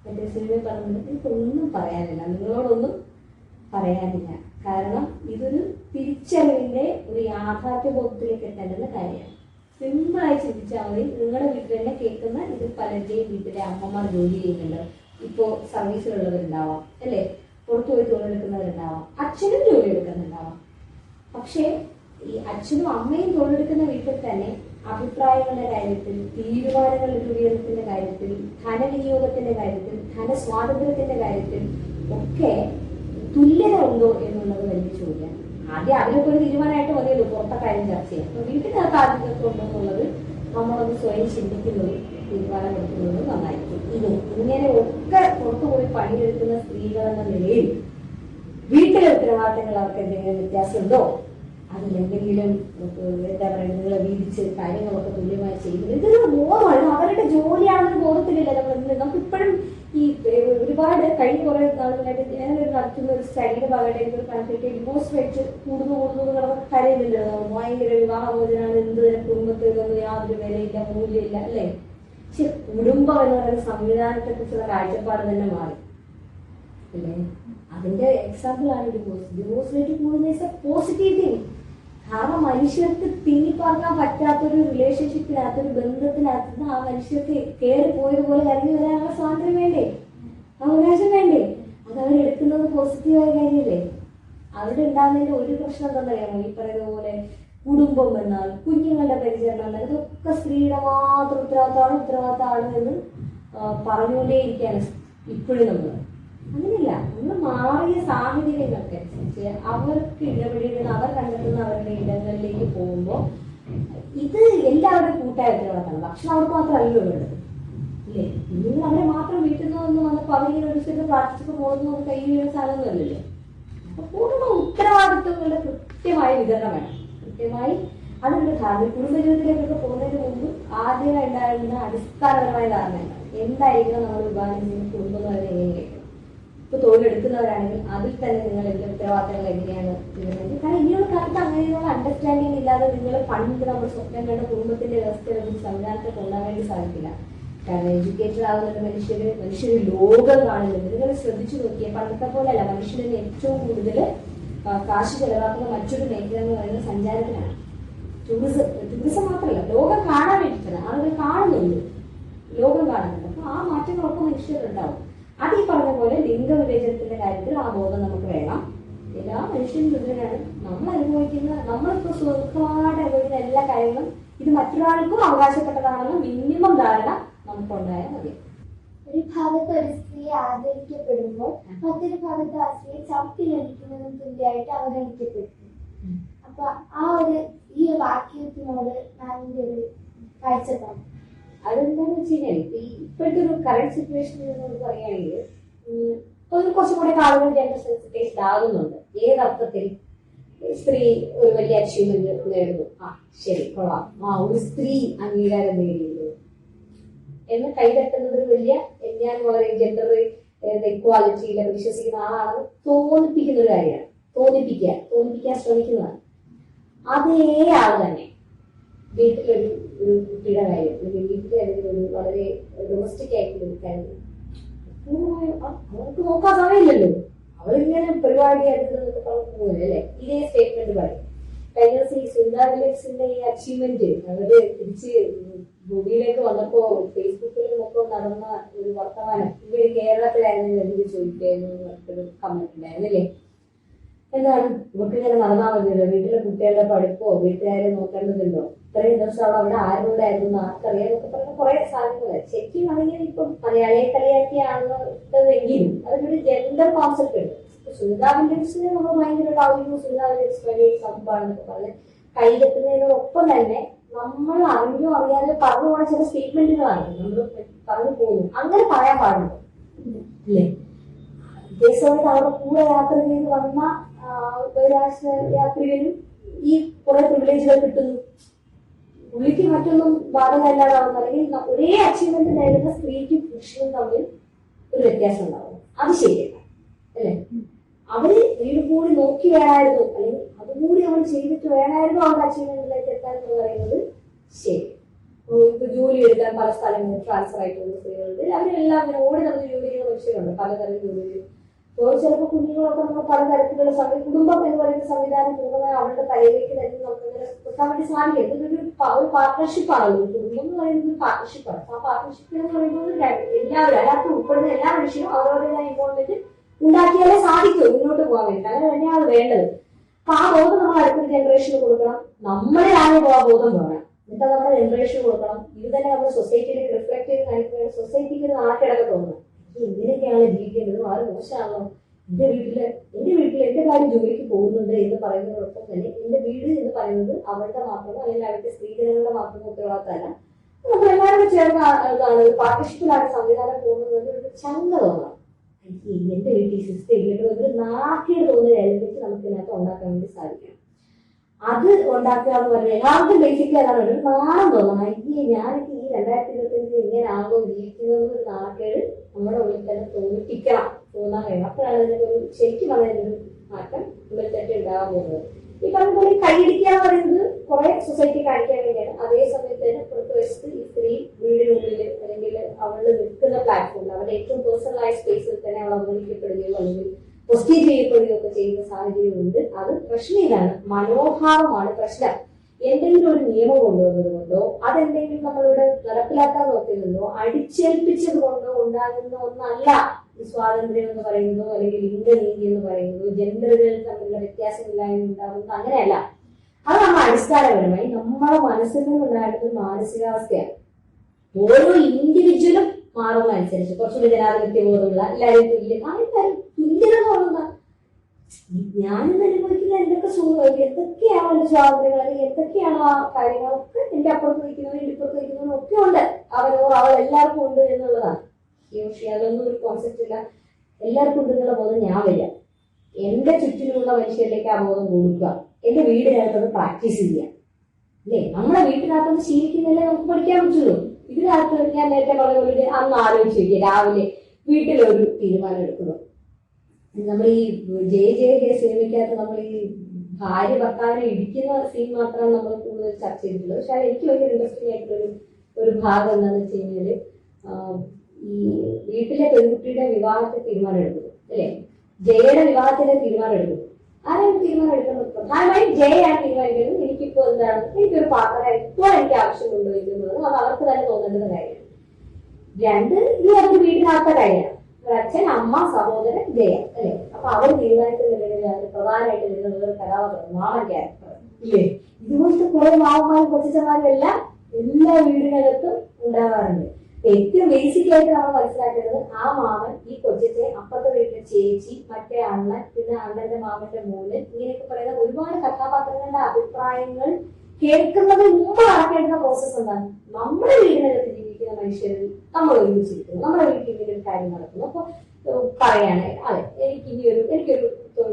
മറ്റേ സിനിമ പറഞ്ഞത് എനിക്കൊന്നും പറയാനില്ല, നിങ്ങളോടൊന്നും പറയാനില്ല. കാരണം ഇതൊരു തിരിച്ചറിവിന്റെ ഒരു യാഥാർത്ഥ്യബോധത്തിലേക്ക് എത്തേണ്ടുന്ന കാര്യമാണ്. സിമ്പിളായി ചിന്തിച്ചാൽ മതി. നിങ്ങളുടെ വീട്ടിൽ തന്നെ കേൾക്കുന്ന ഇത് പലരുടെയും വീട്ടിലെ അമ്മമാർ ജോലി ചെയ്യുന്നുണ്ട്. ഇപ്പോ സർവീസിലുള്ളവരുണ്ടാവാം അല്ലെ, പുറത്തുപോയി തൊഴിലെടുക്കുന്നവരുണ്ടാവാം, അച്ഛനും ജോലി എടുക്കുന്നുണ്ടാവാം. പക്ഷേ ഈ അച്ഛനും അമ്മയും തൊഴിലെടുക്കുന്ന വീട്ടിൽ തന്നെ അഭിപ്രായങ്ങളുടെ കാര്യത്തിൽ, തീരുമാനങ്ങളുടെ രൂപീകരണത്തിന്റെ കാര്യത്തിൽ, ധനവിനിയോഗത്തിന്റെ കാര്യത്തിൽ, ധനസ്വാതന്ത്ര്യത്തിന്റെ കാര്യത്തിൽ ഒക്കെ തുല്യത ഉണ്ടോ എന്നുള്ളത് വലിയ ചോദ്യമാണ്. ആദ്യം അതിലൊക്കെ ഒരു തീരുമാനമായിട്ട് മതിയല്ലോ പുറത്തെ കാര്യം ചർച്ച ചെയ്യാം. അപ്പൊ വീട്ടിനകത്ത് ആദ്യമൊക്കെ ഉണ്ടോ എന്നുള്ളത് നമ്മളൊന്ന് സ്വയം ചിന്തിക്കുന്നതും തീരുമാനമെടുക്കുന്നതും നന്നായിരിക്കും. ഇങ്ങനെ ഒക്കെ പുറത്തുപോയി പണിയെടുക്കുന്ന സ്ത്രീകൾ എന്ന നിലയിൽ വീട്ടിലെ ഉത്തരവാദിത്തങ്ങൾ അവർക്ക് എന്തെങ്കിലും വ്യത്യാസമുണ്ടോ, അതിലെന്തെങ്കിലും എന്താ പറയുക നിങ്ങളെ വീതിച്ച് കാര്യങ്ങളൊക്കെ തുല്യമായി ചെയ്യുന്നത് ഇതൊരു ബോധമാണ്. അവരുടെ ജോലിയാണെന്ന് ബോധത്തിലില്ല നമുക്ക് ഇപ്പോഴും. ഈ ഒരുപാട് കഴിഞ്ഞ കുറെ നാളുകളായിട്ട് ഞാനൊരു നടത്തുന്ന ഒരു സ്റ്റഡിയുടെ ഭാഗമായിട്ട് എനിക്കൊരു കണക്കിട്ട് ഡിവോഴ്സ് റേറ്റ് കൂടുന്നു കിടന്ന് കരയുന്നില്ല. ഭയങ്കര വിവാഹമോചനാണ്, എന്ത് കുടുംബത്തിൽ ഇതൊന്നും യാതൊരു വിലയില്ല, മൂല്യമില്ല അല്ലേ. പക്ഷെ കുടുംബം എന്ന് പറയുന്ന സംവിധാനത്തെ കുറിച്ചുള്ള കാഴ്ചപ്പാട് തന്നെ മാറി അല്ലേ. അതിന്റെ എക്സാമ്പിൾ ആണ് ഡിവോഴ്സ് റേറ്റ് കൂടുന്ന പോസിറ്റീവ് തിങ്. കാരണം മനുഷ്യർക്ക് തിങ്ങിപ്പറക്കാൻ പറ്റാത്തൊരു റിലേഷൻഷിപ്പിനകത്ത്, ഒരു ബന്ധത്തിനകത്ത് ആ മനുഷ്യർക്ക് കയറി പോയതുപോലെ കരഞ്ഞു വരാനുള്ള സ്വാതന്ത്ര്യം വേണ്ടേ, അവകാശം വേണ്ടേ? അത് അവരെടുക്കുന്നത് പോസിറ്റീവായ കാര്യമല്ലേ. അവിടെ ഉണ്ടാകുന്നതിന്റെ ഒരു പ്രശ്നം എന്താണെന്നറിയാമോ? ഈ പറയുന്ന പോലെ കുടുംബം എന്നാൽ, കുഞ്ഞുങ്ങളുടെ പരിചരണം എന്നാൽ ഇതൊക്കെ സ്ത്രീയുടെ മാത്രം ഉത്തരവാദിത്തമാണ് എന്ന് പറഞ്ഞുകൊണ്ടേയിരിക്കുകയാണ് ഇപ്പോഴും നമ്മൾ. അങ്ങനെയല്ല, നമ്മൾ മാറിയ സാഹചര്യങ്ങൾക്ക് അനുസരിച്ച് അവർക്ക് ഇടപെടുന്ന, അവർ കണ്ടെത്തുന്ന അവരുടെ ഇടങ്ങളിലേക്ക് പോകുമ്പോൾ ഇത് എല്ലാവരുടെയും കൂട്ടായ ഉത്തരവാദിത്തമാണ്. ഭക്ഷണം അവർക്ക് മാത്രമല്ലോ വേണ്ടത് ഇല്ലേ. നിങ്ങൾ അവരെ മാത്രം വീട്ടിൽ നിന്ന് വന്നപ്പോൾ അവരിങ്ങനെ ഒരു സ്ഥലത്ത് പ്രാർത്ഥിച്ചപ്പോൾ പോകുന്ന കൈ വീഴുന്ന സാധനമൊന്നുമല്ലല്ലോ. അപ്പൊ പൂർണ്ണ ഉത്തരവാദിത്വങ്ങളുടെ കൃത്യമായ വിതരണം വേണം. കൃത്യമായി അതുകൊണ്ട് കുടുംബജീവിതത്തിലേക്കൊക്കെ പോകുന്നതിന് മുമ്പ് ആദ്യമായി ഉണ്ടായിരുന്ന അടിസ്ഥാനപരമായ ധാരണയാണ് എന്തായിരിക്കണം നമ്മൾ വിഭാവനം ചെയ്യുന്ന കുടുംബം എന്ന് പറയുന്നത് എങ്ങനെയായിരിക്കും. ഇപ്പൊ തൊഴിലെടുക്കുന്നവരാണെങ്കിൽ അതിൽ തന്നെ നിങ്ങൾ എന്റെ ഉത്തരവാദിത്തങ്ങൾ എങ്ങനെയാണ് വരുന്നത്. കാരണം ഇനിയുള്ള കാലത്ത് അങ്ങനെയുള്ള അണ്ടർസ്റ്റാൻഡിങ് ഇല്ലാതെ നിങ്ങൾ പണ്ട് നമ്മൾ സ്വപ്നം കണ്ട കുടുംബത്തിന്റെ വ്യവസ്ഥയെ സംവിധാനത്തെ കൊണ്ടുപോകാൻ വേണ്ടി സാധിക്കില്ല. കാരണം എഡ്യൂക്കേറ്റഡ് ആകുന്ന മനുഷ്യർ ലോകം കാണുന്നുണ്ട്. നിങ്ങൾ ശ്രദ്ധിച്ചു നോക്കിയാൽ പണ്ടത്തെ പോലെയല്ല. മനുഷ്യന് ഏറ്റവും കൂടുതൽ കാശ് ചെലവാക്കുന്ന മറ്റൊരു മേഖല എന്ന് പറയുന്നത് സഞ്ചാരത്തിനാണ്. ടൂറിസം മാത്രമല്ല, ലോകം കാണാൻ വേണ്ടിയിട്ടാണ് ആളുകൾ കാണുന്നുള്ളൂ, ലോകം കാണുന്നുണ്ട്. അപ്പൊ ആ മാറ്റങ്ങളൊക്കെ മനുഷ്യരുണ്ടാവും. അത് ഈ പറഞ്ഞ പോലെ ലിംഗവിവേചനത്തിന്റെ കാര്യത്തിൽ ആ ബോധം നമുക്ക് വേണം. എല്ലാ മനുഷ്യരും തുല്യരാണ്. നമ്മൾ അനുഭവിക്കുന്ന, നമ്മളിപ്പോൾ സുഖമായിട്ട് അനുഭവിക്കുന്ന എല്ലാ കാര്യങ്ങളും ഇത് മറ്റൊരാൾക്കും അവകാശപ്പെട്ടതാണെന്ന് മിനിമം ധാരണ നമുക്കുണ്ടായാൽ മതി. ഒരു ഭാഗത്ത് ഒരു സ്ത്രീ ആദരിക്കപ്പെടുമ്പോൾ മറ്റൊരു ഭാഗത്ത് ആ സ്ത്രീ ചവിട്ടിലടിക്കുന്നതും തുല്യമായിട്ട് അവഗണിക്കപ്പെടുന്നു. അപ്പൊ ഈ ഒരു വാക്യത്തിനോട് മാമിന്റെ ഒരു കാഴ്ചപ്പാട് അതെന്താന്ന് വെച്ച് കഴിഞ്ഞാൽ ഇപ്പോഴത്തെ ഒരു കറന്റ് സിറ്റുവേഷനിൽ നമ്മൾ പറയുകയാണെങ്കിൽ കുറച്ചും കൂടെ ആളുകൾ ജെൻഡർ സെൻസിറ്റൈസ്ഡ് ആകുന്നുണ്ട്. ഏതർത്ഥത്തിൽ? സ്ത്രീ ഒരു വലിയ അച്ചീവ്മെന്റ് നേടുന്നു, ആ ശരി കൊള്ളാം, ഒരു സ്ത്രീ അംഗീകാരം നേടിയിരുന്നു എന്ന് കൈതട്ടുന്നത് ഒരു വലിയ, ഞാൻ വളരെ ജെൻഡർ ഇക്വാലിറ്റിയിൽ വിശ്വസിക്കുന്ന ആളാണെന്ന് തോന്നിപ്പിക്കുന്ന ഒരു കാര്യമാണ്. തോന്നിപ്പിക്കാൻ ശ്രമിക്കുന്നതാണ്. അതേ ആള് തന്നെ വീട്ടിലൊരു കുട്ടിയുടെ കാര്യം, വീട്ടിൽ ഒരു വളരെ ഡൊമസ്റ്റിക് ആയിട്ടുള്ള ഒരു കാര്യം അവർക്ക് നോക്കാൻ സമയമില്ലല്ലോ, അവരിങ്ങനെ പരിപാടി എടുക്കുന്നതൊക്കെ പറഞ്ഞു പോലെ അല്ലെ. ഇതേ സ്റ്റേറ്റ്മെന്റ് പറയും. കഴിഞ്ഞ ദിവസം ഈ സുനിത വില്യംസിന്റെ ഈ അച്ചീവ്മെന്റ് അവര് തിരിച്ച് ഭൂമിയിലേക്ക് വന്നപ്പോ ഫേസ്ബുക്കിലും ഒക്കെ നടന്ന ഒരു വർത്തമാനം, ഇവര് കേരളത്തിലായിരുന്നു എന്ത് ചോദിക്കായിരുന്നു ഒരു കമന്റ് ഉണ്ടായിരുന്നില്ലേ. എന്താണ് ഇവർക്ക് ഇങ്ങനെ നടന്നാൽ മതിയല്ലോ, വീട്ടിലെ കുട്ടികളുടെ പഠിപ്പോ വീട്ടുകാരെ നോക്കേണ്ടതുണ്ടോ, ഇത്രയും ദിവസം അവിടെ ആരുടെ ആയിരുന്നു ആർക്കറിയാം എന്നൊക്കെ പറഞ്ഞ കുറെ സാധനങ്ങൾ. ശരിക്കും അതിങ്ങനെ ഇപ്പം മലയാളിയെ കളിയാക്കിയാണെങ്കിലും അതിനൊരു ജെൻഡർ കോൺസെപ്റ്റ് ഉണ്ട്. സുനിത വില്യംസിനെ നമ്മൾ ഭയങ്കര സുനിത വില്യംസ് വലിയ സംഭവമാണെന്നൊക്കെ പറഞ്ഞ് കൈകെട്ടുന്നതിനോടൊപ്പം തന്നെ നമ്മൾ അറിഞ്ഞോ അറിയാതെ പറഞ്ഞു പോണ ചില സ്റ്റേറ്റ്മെന്റുകളാണ് നമ്മൾ പറഞ്ഞു പോകുന്നു. അങ്ങനെ പറയാൻ പാടുണ്ടോ അല്ലേ? ദേശമായിട്ട് അവരുടെ കൂടെ യാത്ര ചെയ്ത് വന്ന ബഹിരാഷ്ട്ര യാത്രികരും ഈ കുറെ പ്രിവിലേജുകൾ കിട്ടുന്നു. പുള്ളിക്ക് മറ്റൊന്നും ബാധകമല്ലാതാവുന്ന, അല്ലെങ്കിൽ ഒരേ അച്ചീവ്മെന്റ് നേടുന്ന സ്ത്രീക്കും പുരുഷനും തമ്മിൽ ഒരു വ്യത്യാസം ഉണ്ടാവും. അത് ശരിയല്ല അല്ലെ? അവര് വീണ്ടും കൂടി നോക്കി വേണമായിരുന്നു, അല്ലെങ്കിൽ അതുകൂടി അവൾ ചെയ്തിട്ട് വേണമായിരുന്നു അവരുടെ അച്ചീവ്മെന്റിലേക്ക് എത്താൻ എന്ന് പറയുന്നത് ശരി. ഇപ്പൊ ജോലി എടുക്കാൻ പല സ്ഥലങ്ങളിൽ ട്രാൻസ്ഫർ ആയിട്ടുള്ള സ്ത്രീകളുണ്ട്. അവരെല്ലാം അങ്ങനെ ഓടി നടന്ന് ജോലി ചെയ്യുന്ന മനുഷ്യരുണ്ട്, പലതരം ജോലികൾ. അപ്പോൾ ചിലപ്പോൾ കുഞ്ഞുങ്ങളൊക്കെ നമ്മൾ പലതരത്തിലുള്ള കുടുംബം എന്ന് പറയുന്ന സംവിധാനം പൂർണ്ണമായി അവരുടെ തലയിലേക്ക് തന്നെ നമുക്ക് അങ്ങനെ വെക്കാൻ വേണ്ടി സാധിക്കും. ഇതൊരു പാർട്ട്ണർഷിപ്പാണല്ലോ. കുടുംബം എന്ന് പറയുന്നത് ഒരു പാർട്ട്ണർഷിപ്പാണ്. ആ പാർട്ട്ണർഷിപ്പ് എന്ന് പറയുന്നത് എല്ലാവരും, അതിനകത്ത് ഉൾപ്പെടുന്ന എല്ലാ മനുഷ്യരും അവരവരുടേതായ ഇൻവോൾവ്മെന്റ് ഉണ്ടാക്കിയാലേ സാധിക്കൂ മുന്നോട്ട് പോകാൻ വേണ്ടി. അങ്ങനെ തന്നെയാണ് വേണ്ടത്. അപ്പൊ ആ ബോധം നമ്മൾ അടുത്തൊരു ജനറേഷന് കൊടുക്കണം. നമ്മുടെ ആരും ആ ബോധം വേണം. എന്നിട്ട് നമ്മുടെ ജനറേഷന് കൊടുക്കണം. ഇത് തന്നെ നമ്മുടെ സൊസൈറ്റിയിലേക്ക് റിഫ്ലക്ട് ചെയ്ത് കാണിക്കുകയാണ്. സൊസൈറ്റിക്ക് ഒരു നാട്ടിടക്ക് തോന്നുന്നത് ഇങ്ങനെയൊക്കെയാണ് ജീവിക്കേണ്ടത്, വളരെ മോശമാണല്ലോ. എന്റെ വീട്ടിൽ എന്റെ കാര്യം ജോലിക്ക് പോകുന്നുണ്ട് എന്ന് പറയുന്നതോടൊപ്പം തന്നെ എന്റെ വീട് എന്ന് പറയുന്നത് അവരുടെ മാത്രമോ അല്ലെങ്കിൽ അവരുടെ സ്ത്രീജനങ്ങളുടെ മാത്രമോ ഉത്തരവാദിത്തമല്ല. നമ്മൾ എല്ലാവരും ചേർന്ന് പാർട്ട്ണർഷിപ്പിലാണ് സംവിധാനം പോകുന്നത്. ഒരു ചങ്ക തോന്നണം. എന്റെ വീട്ടിൽ സിസ്റ്റം ഇല്ലെങ്കിൽ ഒരു നാക്കിയുടെ തോന്നുന്ന എലിമെന്റ് നമുക്ക് ഇതിനകത്ത് ഉണ്ടാക്കാൻ വേണ്ടി സാധിക്കണം. അത് ഉണ്ടാക്കുക എന്ന് പറഞ്ഞാൽ എല്ലാവർക്കും ബേസിക്കലി അതാണ് ഒരു നാണം തോന്നണം. ഞാനൊക്കെ ഈ 2025 ഇങ്ങനെ ആകോ ജീവിക്കുന്നത് ഒരു നാക്കേട് നമ്മുടെ ഉള്ളിൽ തന്നെ തോന്നാൻ കഴിയും. അപ്പോഴാണ് ഇതിനൊക്കെ ഒരു ശരിക്കും പറയുന്നൊരു മാറ്റം ഉള്ളിൽ തന്നെ ഉണ്ടാകാൻ പോകുന്നത്. ഈ പറഞ്ഞ പോലെ കൈയിടിക്കുക എന്ന് പറയുന്നത് കുറെ സൊസൈറ്റി കാണിക്കാൻ വേണ്ടിയാണ്. അതേ സമയത്ത് തന്നെ പുറത്ത് വശത്ത് ഈ സ്ത്രീ വീടിനുള്ളിൽ അല്ലെങ്കിൽ അവള് നിൽക്കുന്ന പ്ലാറ്റ്ഫോമിൽ അവരുടെ ഏറ്റവും പേഴ്സണലായ സ്പേസിൽ തന്നെ അവൾ അവഗണിക്കപ്പെടുകയോ അല്ലെങ്കിൽ ക്വസ്റ്റ്യൻ ചെയ്യപ്പെടുകയോ ഒക്കെ ചെയ്യുന്ന സാഹചര്യമുണ്ട്. അത് പ്രശ്നമില്ലാണ്, മനോഭാവമാണ് പ്രശ്നം. എന്തെങ്കിലും ഒരു നിയമം കൊണ്ടുവന്നത് കൊണ്ടോ അതെന്തെങ്കിലും നമ്മളിവിടെ നടപ്പിലാക്കാൻ നോക്കുന്നതോ അടിച്ചേൽപ്പിച്ചത് കൊണ്ടോ ഉണ്ടാകുന്ന ഒന്നല്ല ഈ സ്വാതന്ത്ര്യം എന്ന് പറയുന്നതോ അല്ലെങ്കിൽ ലിംഗനീതി എന്ന് പറയുന്നതോ ജെൻഡറുകൾ തമ്മിലുള്ള വ്യത്യാസമില്ലായ്മ ഉണ്ടാകുന്നത് അങ്ങനെയല്ല. അത് നമ്മൾ അടിസ്ഥാനപരമായി നമ്മളെ മനസ്സിൽ നിന്നുണ്ടായിരുന്ന മാനസികാവസ്ഥയാണ്. ഓരോ ഇൻഡിവിജ്വലും മാറുന്നതനുസരിച്ച് കുറച്ചുകൂടി ജനാധിപത്യ ബോധമുള്ള എല്ലാവരും തുല്യത തോന്നുന്ന ഞാനിന്ന് അനുഭവിക്കുന്ന എന്തൊക്കെയാണ് എന്റെ സ്വാതന്ത്ര്യങ്ങൾ അല്ലെങ്കിൽ എന്തൊക്കെയാണ് ആ കാര്യങ്ങളൊക്കെ എന്റെ അപ്പുറത്ത് നിൽക്കുന്നവരും എന്റെ ഇപ്പുറത്ത് നിൽക്കുന്നവരും ഒക്കെ ഉണ്ട്. അവൾ എല്ലാവർക്കും ഉണ്ട് എന്നുള്ളതാണ്. പക്ഷേ അതൊന്നും ഒരു കോൺസെപ്റ്റ് ഇല്ല. എല്ലാവർക്കും ഉണ്ട് എന്നുള്ള ബോധം ഞാൻ വരിക, എന്റെ ചുറ്റിലുള്ള മനുഷ്യരിലേക്ക് ആ ബോധം കൊടുക്കുക, എന്റെ വീടിനകത്തത് പ്രാക്ടീസ് ചെയ്യുക. അല്ലേ? നമ്മളെ വീട്ടിനകത്തൊന്ന് ശീലിക്കുന്നില്ലേ നമുക്ക് പഠിക്കാൻ പറ്റുള്ളൂ. ഇതിനകത്ത് ഞാൻ നേരത്തെ പറഞ്ഞ പോലെ അന്ന് ആലോചിച്ച് നോക്കിയ രാവിലെ വീട്ടിലൊരു തീരുമാനം എടുക്കുന്നു. നമ്മൾ ഈ ജയ സിനിമയ്ക്കകത്ത് നമ്മൾ ഈ ഭാര്യ ഭർത്താവിനെ ഇടിക്കുന്ന സീൻ മാത്രമാണ് നമ്മൾ കൂടുതൽ ചർച്ച ചെയ്തിട്ടുള്ളത്. പക്ഷെ എനിക്ക് ഭയങ്കര ഇൻട്രസ്റ്റിംഗ് ആയിട്ടുള്ള ഒരു ഭാഗം എന്താണെന്ന് വെച്ച് കഴിഞ്ഞാല് ഈ വീട്ടിലെ പെൺകുട്ടിയുടെ വിവാഹത്തെ തീരുമാനം എടുക്കുന്നു അല്ലെ, ജയയുടെ വിവാഹത്തിന്റെ തീരുമാനം എടുക്കുന്നു. ആരാണ് തീരുമാനം എടുക്കുന്നത്? പ്രധാനമായും ജയയാണ് തീരുമാനിക്കുന്നത്. എനിക്ക് ഇപ്പൊ എന്താണ് എനിക്കൊരു പാർട്ണറെ ഇപ്പോൾ എനിക്ക് ആവശ്യമുണ്ടോ എന്നുള്ളത് അത് അവർക്ക് തന്നെ തോന്നേണ്ടുന്ന കാര്യമാണ്. രണ്ട്, ഈ അവരുടെ വീടിനകത്ത കാര്യമാണ്. ഒരു അച്ഛൻ, അമ്മ, സഹോദരൻ, ജയ അല്ലെ. അപ്പൊ അവർ തീരുമാനിക്കുന്ന പ്രധാനമായിട്ട് വരുന്നത് ഒരു കഥാപാത്രം, മാമൻ ക്യാരക്ടർ ഇല്ലേ. ഇതുപോലത്തെ കുറെ മാവന്മാരും കൊച്ചന്മാരും എല്ലാം എല്ലാ വീടിനകത്തും ഉണ്ടാകാറുണ്ട്. ഏറ്റവും ബേസിക് ആയിട്ട് നമ്മൾ മനസ്സിലാക്കേണ്ടത് ആ മാമൻ ഈ കൊച്ചത്തെ അപ്പുറത്തെ വീട്ടിലെ ചേച്ചി, മറ്റേ അണ്ണൻ, പിന്നെ അണ്ണന്റെ മാമന്റെ മോന്, ഇങ്ങനെയൊക്കെ പറയുന്ന ഒരുപാട് കഥാപാത്രങ്ങളുടെ അഭിപ്രായങ്ങൾ കേൾക്കുന്നതിന് മുമ്പ് നടക്കേണ്ടുന്ന പ്രോസസ് എന്താണ്? നമ്മുടെ വീടിനകത്ത് ജീവിക്കുന്ന മനുഷ്യരിൽ നമ്മൾ ഒരുമിച്ചിരിക്കുന്നു, നമ്മുടെ വീട്ടിൽ ഇങ്ങനെ ഒരു കാര്യം നടക്കുന്നു. അപ്പൊ പറയാണ്, അതെ എനിക്കൊരു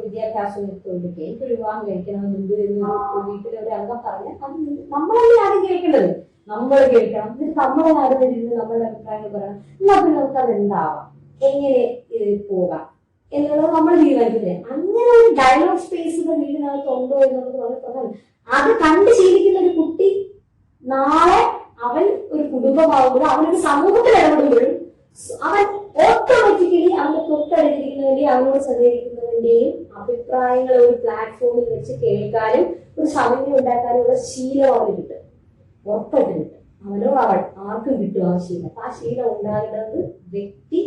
വിദ്യാഭ്യാസം തൊഴിലില്ല, എനിക്കൊരു വിവാഹം കഴിക്കണമെന്നുണ്ട് എന്ന് വീട്ടിലെ ഒരു അംഗം പറഞ്ഞാൽ അത് നമ്മളല്ലേ ആദ്യം കേൾക്കേണ്ടത്. നമ്മൾ കേൾക്കണം, എന്നിട്ട് നമ്മുടെ നാടുകളിൽ നിന്ന് നമ്മളുടെ അഭിപ്രായങ്ങൾ പറയണം. എന്നാൽ പിന്നെ നമുക്ക് അത് എന്താവാം, എങ്ങനെ പോകാം എന്നുള്ളത് നമ്മൾ തീരുമാനിക്കുന്നത്. അങ്ങനെ ഒരു ഡയലോഗ് സ്പേസുകൾ വീടിനകത്ത് ഉണ്ടോ എന്നുള്ളത് വളരെ പ്രധാനം. അത് കണ്ട് ശീലിക്കുന്ന ഒരു കുട്ടി നാളെ അവൻ ഒരു കുടുംബമാകുമ്പോഴും അവനൊരു സമൂഹത്തിൽ ഇടപെടുമ്പോഴും അവൻ ഓട്ടോമാറ്റിക്കലി അവന്റെ തൊട്ടടുത്തിരിക്കുന്നതിന്റെയും അവനോട് സഹകരിക്കുന്നതിന്റെയും അഭിപ്രായങ്ങൾ ഒരു പ്ലാറ്റ്ഫോമിൽ വെച്ച് കേൾക്കാനും ഒരു സമന്വയം ഉണ്ടാക്കാനും ഉള്ള ശീലം അവന് കിട്ടും. ഉറപ്പായിട്ട് കിട്ടും. അവനോ അവൾ ആർക്കും കിട്ടും ആ ശീലം. ആ ശീലം ഉണ്ടാകുന്നത് വ്യക്തി,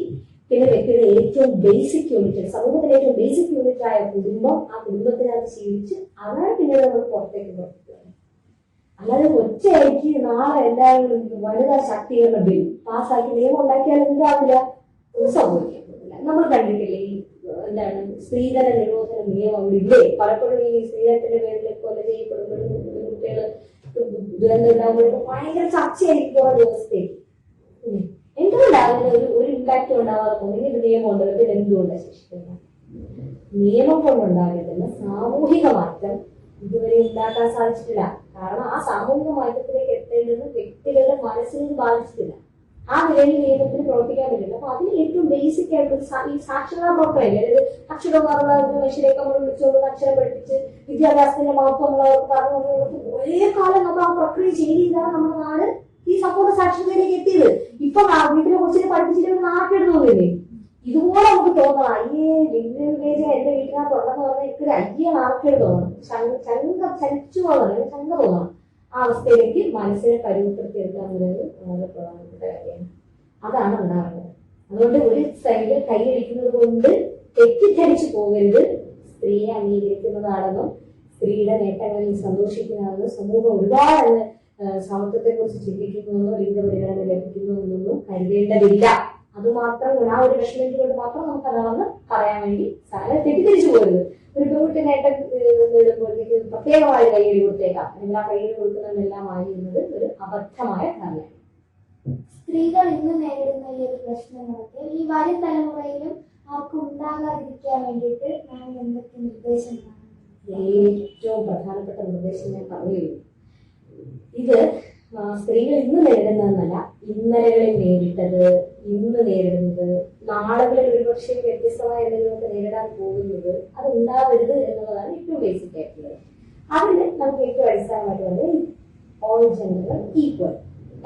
പിന്നെ വ്യക്തിയുടെ ഏറ്റവും ബേസിക് യൂണിറ്റ്, സമൂഹത്തിലെ ഏറ്റവും ബേസിക് യൂണിറ്റ് ആയ കുടുംബം, ആ കുടുംബത്തിനകത്ത് ശീലിച്ച് അതാണ് പിന്നെ നമ്മൾ പുറത്തേക്ക് പുറത്തേക്ക്. അല്ലാതെ ഒറ്റയായിരിക്കും നാളെ എല്ലാവരും വനിതാ ശാക്തീകരണ ബിൽ പാസ്സാക്കി നിയമം ഉണ്ടാക്കിയാൽ എന്താവില്ല, ഒന്നും സംഭവിക്കാൻ പറ്റില്ല. നമ്മൾ കണ്ടിട്ടില്ലേ ഈ എന്താണ് സ്ത്രീധന നിരോധന നിയമം അവിടെ ഇല്ലേ? പലപ്പോഴും ഈ സ്ത്രീധനത്തിന്റെ പേരിൽ കൊല ചെയ്യപ്പെടുമ്പോഴും കുട്ടികൾ ദുരന്തം ഉണ്ടാകുമ്പോഴും ഭയങ്കര ചർച്ചയായിരിക്കും കുറെ ദിവസത്തേക്ക്. എന്തുകൊണ്ടാണ് ഒരു ഇമ്പാക്റ്റും ഉണ്ടാവാതെ പോകുന്നത്? ഇങ്ങനെ നിയമം ഉണ്ടല്ലോ, പിന്നെ എന്തുകൊണ്ടാണ് ശിക്ഷിക്കുന്നത്? നിയമം കൊണ്ടുണ്ടാകേണ്ടുന്ന സാമൂഹിക മാറ്റം ഇതുവരെ ഉണ്ടാക്കാൻ സാധിച്ചിട്ടില്ല. കാരണം ആ സാമൂഹിക മാറ്റത്തിലേക്ക് എത്തേണ്ടുന്ന വ്യക്തികളുടെ മനസ്സിനെ ബാധിച്ചിട്ടില്ല. ആ നിലയിൽ നിയമത്തിന് പ്രവർത്തിക്കാൻ പറ്റില്ല. അപ്പൊ അതിന് ഏറ്റവും ബേസിക് ആയിട്ട് ഈ സാക്ഷരതാ പ്രവർത്തനം, അതായത് അക്ഷരമാറുള്ള മനുഷ്യരെയൊക്കെ നമ്മൾ വിളിച്ചുകൊണ്ട് അക്ഷരം പഠിപ്പിച്ച് വിദ്യാഭ്യാസത്തിന്റെ മഹത്വം നമ്മളവർക്ക് പറഞ്ഞു ഒരേ കാലം നമ്മൾ ആ പ്രക്രിയ ചെയ്താണ് നമ്മുടെ നാട് ഈ സമ്പൂർണ്ണ സാക്ഷരതയിലേക്ക് എത്തിയത്. ഇപ്പൊ വീട്ടിലെ കൊച്ചിനെ പഠിപ്പിച്ചിട്ട് നാക്കെടുത്ത് തോന്നില്ലേ? ഇതുപോലെ നമുക്ക് തോന്നണം, അയ്യേ വില്ലേജ് എന്റെ വീട്ടിനകത്ത് ഉണ്ടെന്ന് പറഞ്ഞാൽ എനിക്കൊരു അയ്യ നാക്കെട് തോന്നണം, ചലിച്ചു പോകണം, ചങ്ക തോന്നണം. ആ അവസ്ഥയിലേക്ക് മനസ്സിനെ പരിവർത്തിയെടുക്കുക എന്നുള്ളത് വളരെ പ്രധാനപ്പെട്ട കാര്യമാണ്. അതാണ് ഉണ്ടാകുന്നത്. അതുകൊണ്ട് ഒരു സൈഡിൽ കൈയടിക്കുന്നത് കൊണ്ട് തെറ്റിദ്ധരിച്ചു പോകരുത്. സ്ത്രീയെ അംഗീകരിക്കുന്നതാണെന്നും സ്ത്രീയുടെ നേട്ടങ്ങളിൽ സന്തോഷിക്കുന്നതാണെന്നും സമൂഹം ഒരുപാട് സമത്വത്തെ കുറിച്ച് ചിന്തിക്കുന്നതെന്നോ ലിംഗപരിഗണന ലഭിക്കുന്നു എന്നൊന്നും കരുതേണ്ടതില്ല. അതുമാത്രം ആ ഒരു വിഷമത്തിൽ കൊണ്ട് മാത്രം നമുക്ക് അതാണെന്ന് പറയാൻ വേണ്ടി തെറ്റിദ്ധരിച്ചു പോകരുത്. ഒരു പെൺകുട്ടി നേട്ടം നേടുമ്പോഴത്തേക്ക് പ്രത്യേകമായ കൈയ്യടി കൊടുത്തേക്കാം, അല്ലെങ്കിൽ ആ കൈയ്യടി കൊടുക്കുന്നതെല്ലാം ആയിരുന്നത് ഒരു അബദ്ധമായ ധാരണയാണ്. സ്ത്രീകൾ ഇന്ന് നേരിടുന്ന ഈ ഒരു പ്രശ്നങ്ങൾക്ക് ഈ വരും തലമുറയിലും അവർക്ക് ഉണ്ടാകാതിരിക്കാൻ വേണ്ടിയിട്ട് ഞാൻ എന്തൊക്കെ നിർദ്ദേശങ്ങളാണ്? ഏറ്റവും പ്രധാനപ്പെട്ട നിർദ്ദേശം ഞാൻ പറഞ്ഞു. ഇത് സ്ത്രീകൾ ഇന്ന് നേരിടുന്നതെന്നല്ല, ഇന്നലകളിൽ നേരിട്ടത്, ഇന്ന് നേരിടുന്നത്, നാളുകളിൽ ഒരുപക്ഷെ വ്യത്യസ്തമായ എന്തെങ്കിലുമൊക്കെ നേരിടാൻ പോകുന്നത്, അത് ഉണ്ടാവരുത് എന്നുള്ളതാണ് ഏറ്റവും ബേസിക് ആയിട്ടുള്ളത്. അതിന് നമുക്ക് ഏറ്റവും അടിസ്ഥാനമായിട്ട് വന്നത് ഓൾ ജെൻഡർ ഈക്വൽ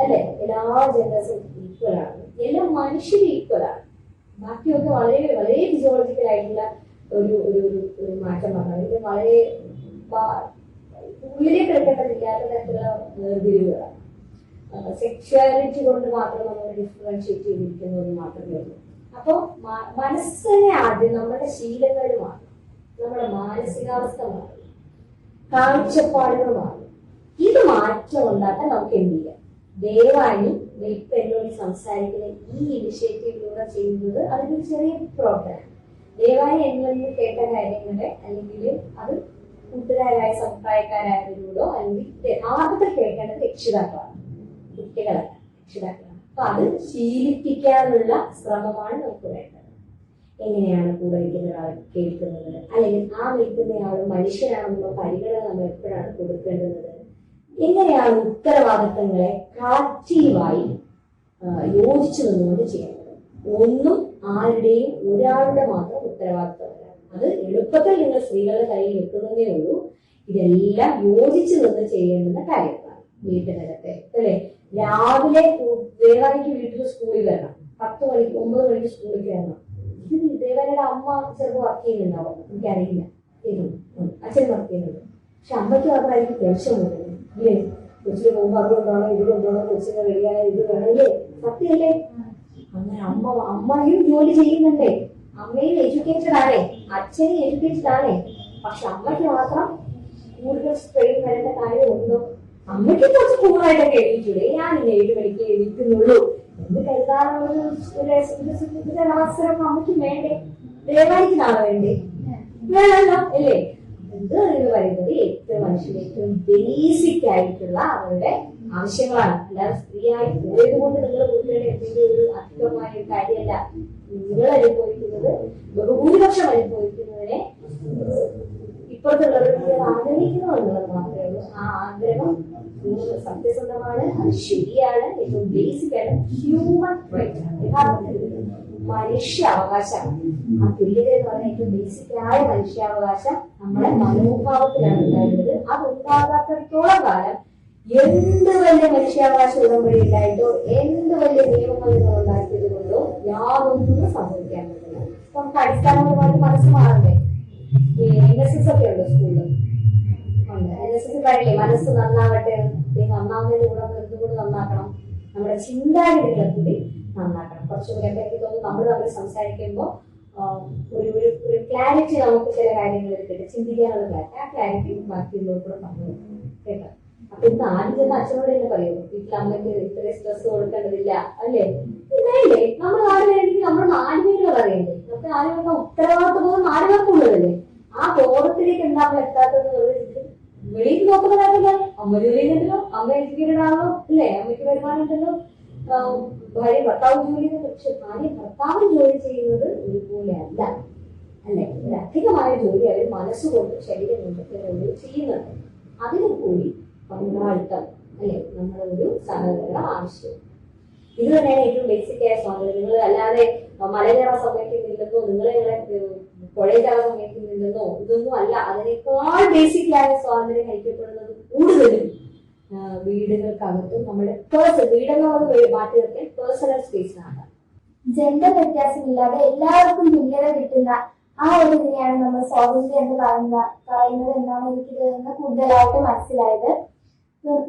അല്ലെ. എല്ലാ ജെൻഡേഴ്സും ഈക്വൽ ആണ്, എല്ലാ മനുഷ്യരും ഈക്വൽ ആണ്. ബാക്കിയൊക്കെ വളരെ വളരെ ഫിസിയോളജിക്കൽ ആയിട്ടുള്ള ഒരു മാറ്റം പറഞ്ഞാൽ വളരെ ഉള്ളിലേക്ക് എടുക്കേണ്ടതില്ലാത്ത തരത്തിലുള്ള വേർതിരിവുകളാണ്. സെക്ഷുവാലിറ്റി കൊണ്ട് മാത്രം നമ്മൾ ഡിഫറൻഷിയേറ്റ് ചെയ്തിരിക്കുന്നത് മാത്രമേ ഉള്ളൂ. അപ്പൊ മനസ്സിനെ ആദ്യം നമ്മുടെ ശീലങ്ങൾ മാറും, നമ്മുടെ മാനസികാവസ്ഥ മാറും, കാഴ്ചപ്പാടുകൾ മാറും. ഇത് മാറ്റം ഉണ്ടാക്കാൻ നമുക്ക് എന്ത് ചെയ്യാം? ദയവായി ഇപ്പൊ എന്നോട് സംസാരിക്കുന്ന ഈ ഇനിഷ്യേറ്റീവിലൂടെ ചെയ്യുന്നത് അതിനൊരു ചെറിയ പ്രവർത്തനമാണ്. ദയവായി എന്നൊന്ന് കേട്ട കാര്യങ്ങളെ അല്ലെങ്കിൽ അത് കൂട്ടുകാരായ സമുദായക്കാരായവരോടോ അല്ലെങ്കിൽ ആദ്യത്തെ കേൾക്കേണ്ടത് രക്ഷിതാക്കളാണ്, കുട്ടികളല്ല, രക്ഷിതാക്കളാണ്. അപ്പൊ അത് ശീലിപ്പിക്കാനുള്ള ശ്രമമാണ് നമുക്ക് വേണ്ടത്. എങ്ങനെയാണ് കൂടെ നിൽക്കുന്ന ഒരാൾ കേൾക്കുന്നത്, അല്ലെങ്കിൽ ആ നിൽക്കുന്നയാൾ മനുഷ്യനാണെന്നുള്ള പരിഗണന നമ്മൾ എപ്പോഴാണ് കൊടുക്കേണ്ടത്, എങ്ങനെയാണ് ഉത്തരവാദിത്തങ്ങളെ കളക്റ്റീവായി യോജിച്ചു നിന്നുകൊണ്ട് ചെയ്യേണ്ടത്. ഒന്നും ആരുടെയും ഒരാളുടെ മാത്രം ഉത്തരവാദിത്തമല്ല. അത് എളുപ്പത്തിൽ നിങ്ങൾ സ്ത്രീകളുടെ കയ്യിൽ എത്തുന്നതേ ഉള്ളൂ. ഇതെല്ലാം യോജിച്ചു നിന്ന് ചെയ്യേണ്ടുന്ന കാര്യങ്ങളാണ്. വീട്ടിനകത്തെ അല്ലെ, രാവിലെ ദേവാനിക്ക് വീട്ടിൽ സ്കൂളിൽ വരണം, 10 മണിക്ക് 9 മണിക്ക് സ്കൂളിൽ കയറണം. ഇത് ദേവാനിയുടെ അമ്മ ചിലപ്പോൾ വർക്ക് ചെയ്യുന്നുണ്ടാവും, എനിക്കറിയില്ല, അച്ഛൻ വർക്ക് ചെയ്യുന്നുണ്ട്. പക്ഷെ അമ്മയ്ക്ക് മാത്രമായിരിക്കും ടെൻഷൻ വരുന്നത് അല്ലേ? കൊച്ചിന് പോകുമ്പോൾ അത് കൊണ്ടാണോ ഇത് കൊണ്ടാണോ കൊച്ചിനെ റെഡിയായ ഇത് വേണമല്ലേ? സത്യമല്ലേ? അങ്ങനെ അമ്മയും ജോലി ചെയ്യുന്നുണ്ടേ, അമ്മയും എഡ്യൂക്കേറ്റഡ് ആണേ, അച്ഛനും എഡ്യൂക്കേറ്റഡ് ആണേ. പക്ഷെ അമ്മയ്ക്ക് മാത്രം കൂടുതൽ സ്ട്രെയിൻ വരേണ്ട കാര്യമുണ്ടോ? അമ്മയ്ക്ക് കുറച്ച് കൂടുതലായിട്ടൊക്കെ എഴുതിച്ചൂടെ, ഞാൻ ഇന്ന് 7 മണിക്ക് എഴുതിക്കുന്നുള്ളൂ എന്ന് കരുതാനുള്ള ഒരു അവസരം അമ്മയ്ക്ക് വേണ്ടേ? ദേവാനിക്ക് നാളെ വേണ്ടേ? വേണമല്ലോ അല്ലേ? ഇത് എന്ന് പറയുന്നത് ഏറ്റവും മനുഷ്യന്റെ ഏറ്റവും ബേസിക് ആയിട്ടുള്ള അവരുടെ ആവശ്യങ്ങളാണ്. അല്ലാതെ സ്ത്രീയായി പോയത് കൊണ്ട് നിങ്ങൾ കുട്ടികളുടെ എന്തെങ്കിലും ഒരു അധികമായ ഒരു കാര്യമല്ല. നിങ്ങൾ അനുഭവിക്കുന്നത്, ബഹുഭൂരിപക്ഷം അനുഭവിക്കുന്നതിനെ ഇപ്പോഴത്തുള്ളവർ ആഗ്രഹിക്കുന്നു എന്നുള്ളത് മാത്രമേ ഉള്ളൂ. ആ ആഗ്രഹം സത്യസന്ധമാണ്, അത് ശരിയാണ്, ഏറ്റവും ബേസിക് ആണ്. ഹ്യൂമൻ റൈറ്റ് ആണ്, യഥാർത്ഥത്തിൽ മനുഷ്യ അവകാശമാണ്. ആ തുല്യത എന്ന് പറയുന്ന ഏറ്റവും ബേസിക് ആയ മനുഷ്യാവകാശം നമ്മുടെ മനോഭാവത്തിലാണ് ഉണ്ടായിരുന്നത്. അത് ഉണ്ടാകാത്തിടത്തോളം കാലം എന്ത് വലിയ മനുഷ്യാവകാശ ഉടമ്പടി ഉണ്ടായിട്ടോ എന്ത് വലിയ നിയമങ്ങൾ ഉണ്ടാക്കിയത് കൊണ്ടോ യാതൊന്നും സംഭവിക്കാൻ പറ്റില്ല. നമുക്ക് അടിസ്ഥാനപരമായിട്ട് മനസ്സ് മാറണ്ടേ? ഈ NSS ഒക്കെ ഉണ്ട് സ്കൂളിൽ, ഉണ്ട്. NSS കാര്യമില്ലേ, മനസ്സ് നന്നാവട്ടെ, നന്നാവുന്നതിന് കൂടെ എന്തുകൊണ്ട് നന്നാക്കണം, നമ്മുടെ ചിന്താഗതികളെ കൂടി നന്നാക്കണം. കുറച്ചുകൂടെ എനിക്ക് തോന്നുന്നു നമ്മൾ തമ്മിൽ സംസാരിക്കുമ്പോൾ ഒരു ക്ലാരിറ്റി നമുക്ക് ചില കാര്യങ്ങളിൽ കിട്ടും, ചിന്തിക്കാനുള്ള ക്ലാരിറ്റി. ആ ക്ലാരിറ്റി ബാക്കിയുള്ളവർ കൂടെ പറഞ്ഞു കേട്ടോ. അപ്പൊ ഇന്ന് ആദ്യം ചെന്ന് അച്ഛനോട് തന്നെ പറയുമോ വീട്ടിൽ അമ്മയ്ക്ക് ഇത്രയും സ്ട്രെസ് കൊടുക്കേണ്ടതില്ല അല്ലേ? ഇല്ലേ, നമ്മൾ 4 പേരെങ്കിൽ നമ്മൾ 4 പേരും അറിയണ്ടേ? നമുക്ക് 4 പേർക്ക് ഉത്തരവാദിത്വം 4 പേർക്കുള്ളതല്ലേ? ആ ബോധത്തിലേക്ക് എന്താ നമ്മൾ എത്താത്തത്? വെളിയിൽ നോക്കുന്ന കാര്യമില്ല, അമ്മ ജോലി ചെയ്യുന്നുണ്ടല്ലോ, അമ്മ എഡ്യൂക്കേറ്റഡ് ആണല്ലോ അല്ലേ, അമ്മയ്ക്ക് വരുമാനം ഉണ്ടല്ലോ, ഭാര്യ ഭർത്താവ് ജോലി ചെയ്യുന്നത്. പക്ഷെ ഭാര്യ ഭർത്താവ് ജോലി ചെയ്യുന്നത് ഒരുപോലെ അല്ല അല്ലെ? ഒരു അധികമായ ജോലി അവർ മനസ്സുകൊണ്ട് ശരീരം കൊണ്ട് ചെയ്യുന്നുണ്ട്. അതിന് കൂടി പങ്കാളിത്തം അല്ലെ, നമ്മുടെ ഒരു സഹകരണം ആവശ്യം. ഇത് തന്നെയാണ് ഏറ്റവും ബേസിക് ആയ സ്വാതന്ത്ര്യം. നിങ്ങൾ അല്ലാതെ മല കയറാൻ സമ്മതിക്കുന്നില്ലെന്നോ, നിങ്ങളെ പുഴയിൽ കയറാൻ സമ്മതിക്കുന്നില്ലെന്നോ ഇതൊന്നും അല്ല. അതിനേക്കാൾ ബേസിക് ആയ സ്വാതന്ത്ര്യം കഴിക്കപ്പെടുന്നത് കൂടുതലും വീടുകൾക്കകത്തും നമ്മുടെ വീടെന്നുള്ളത് മാറ്റി നിർത്തിയാൽ പേഴ്സണൽ സ്പേസിനാണ്. ജെൻഡർ വ്യത്യാസമില്ലാതെ എല്ലാവർക്കും തുല്യത കിട്ടുന്ന ആ ഒരു ഇതിനെയാണ് നമ്മൾ സ്വാതന്ത്ര്യം എന്ന് പറയുന്നത് എന്നാണ് എനിക്ക് ഇതിൽ കൂടുതലായിട്ട് മനസ്സിലായത്.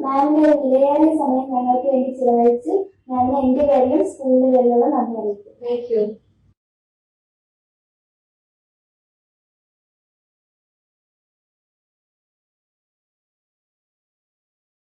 മാമിന്റെ വിലയേറിയ സമയം ഞങ്ങൾക്ക് വേണ്ടി ചിലവഴിച്ച് ഞാൻ എന്റെ പേരിലും സ്കൂളിന്റെ പേരിലുള്ള നന്ദി അറിയിക്കും. Thank you.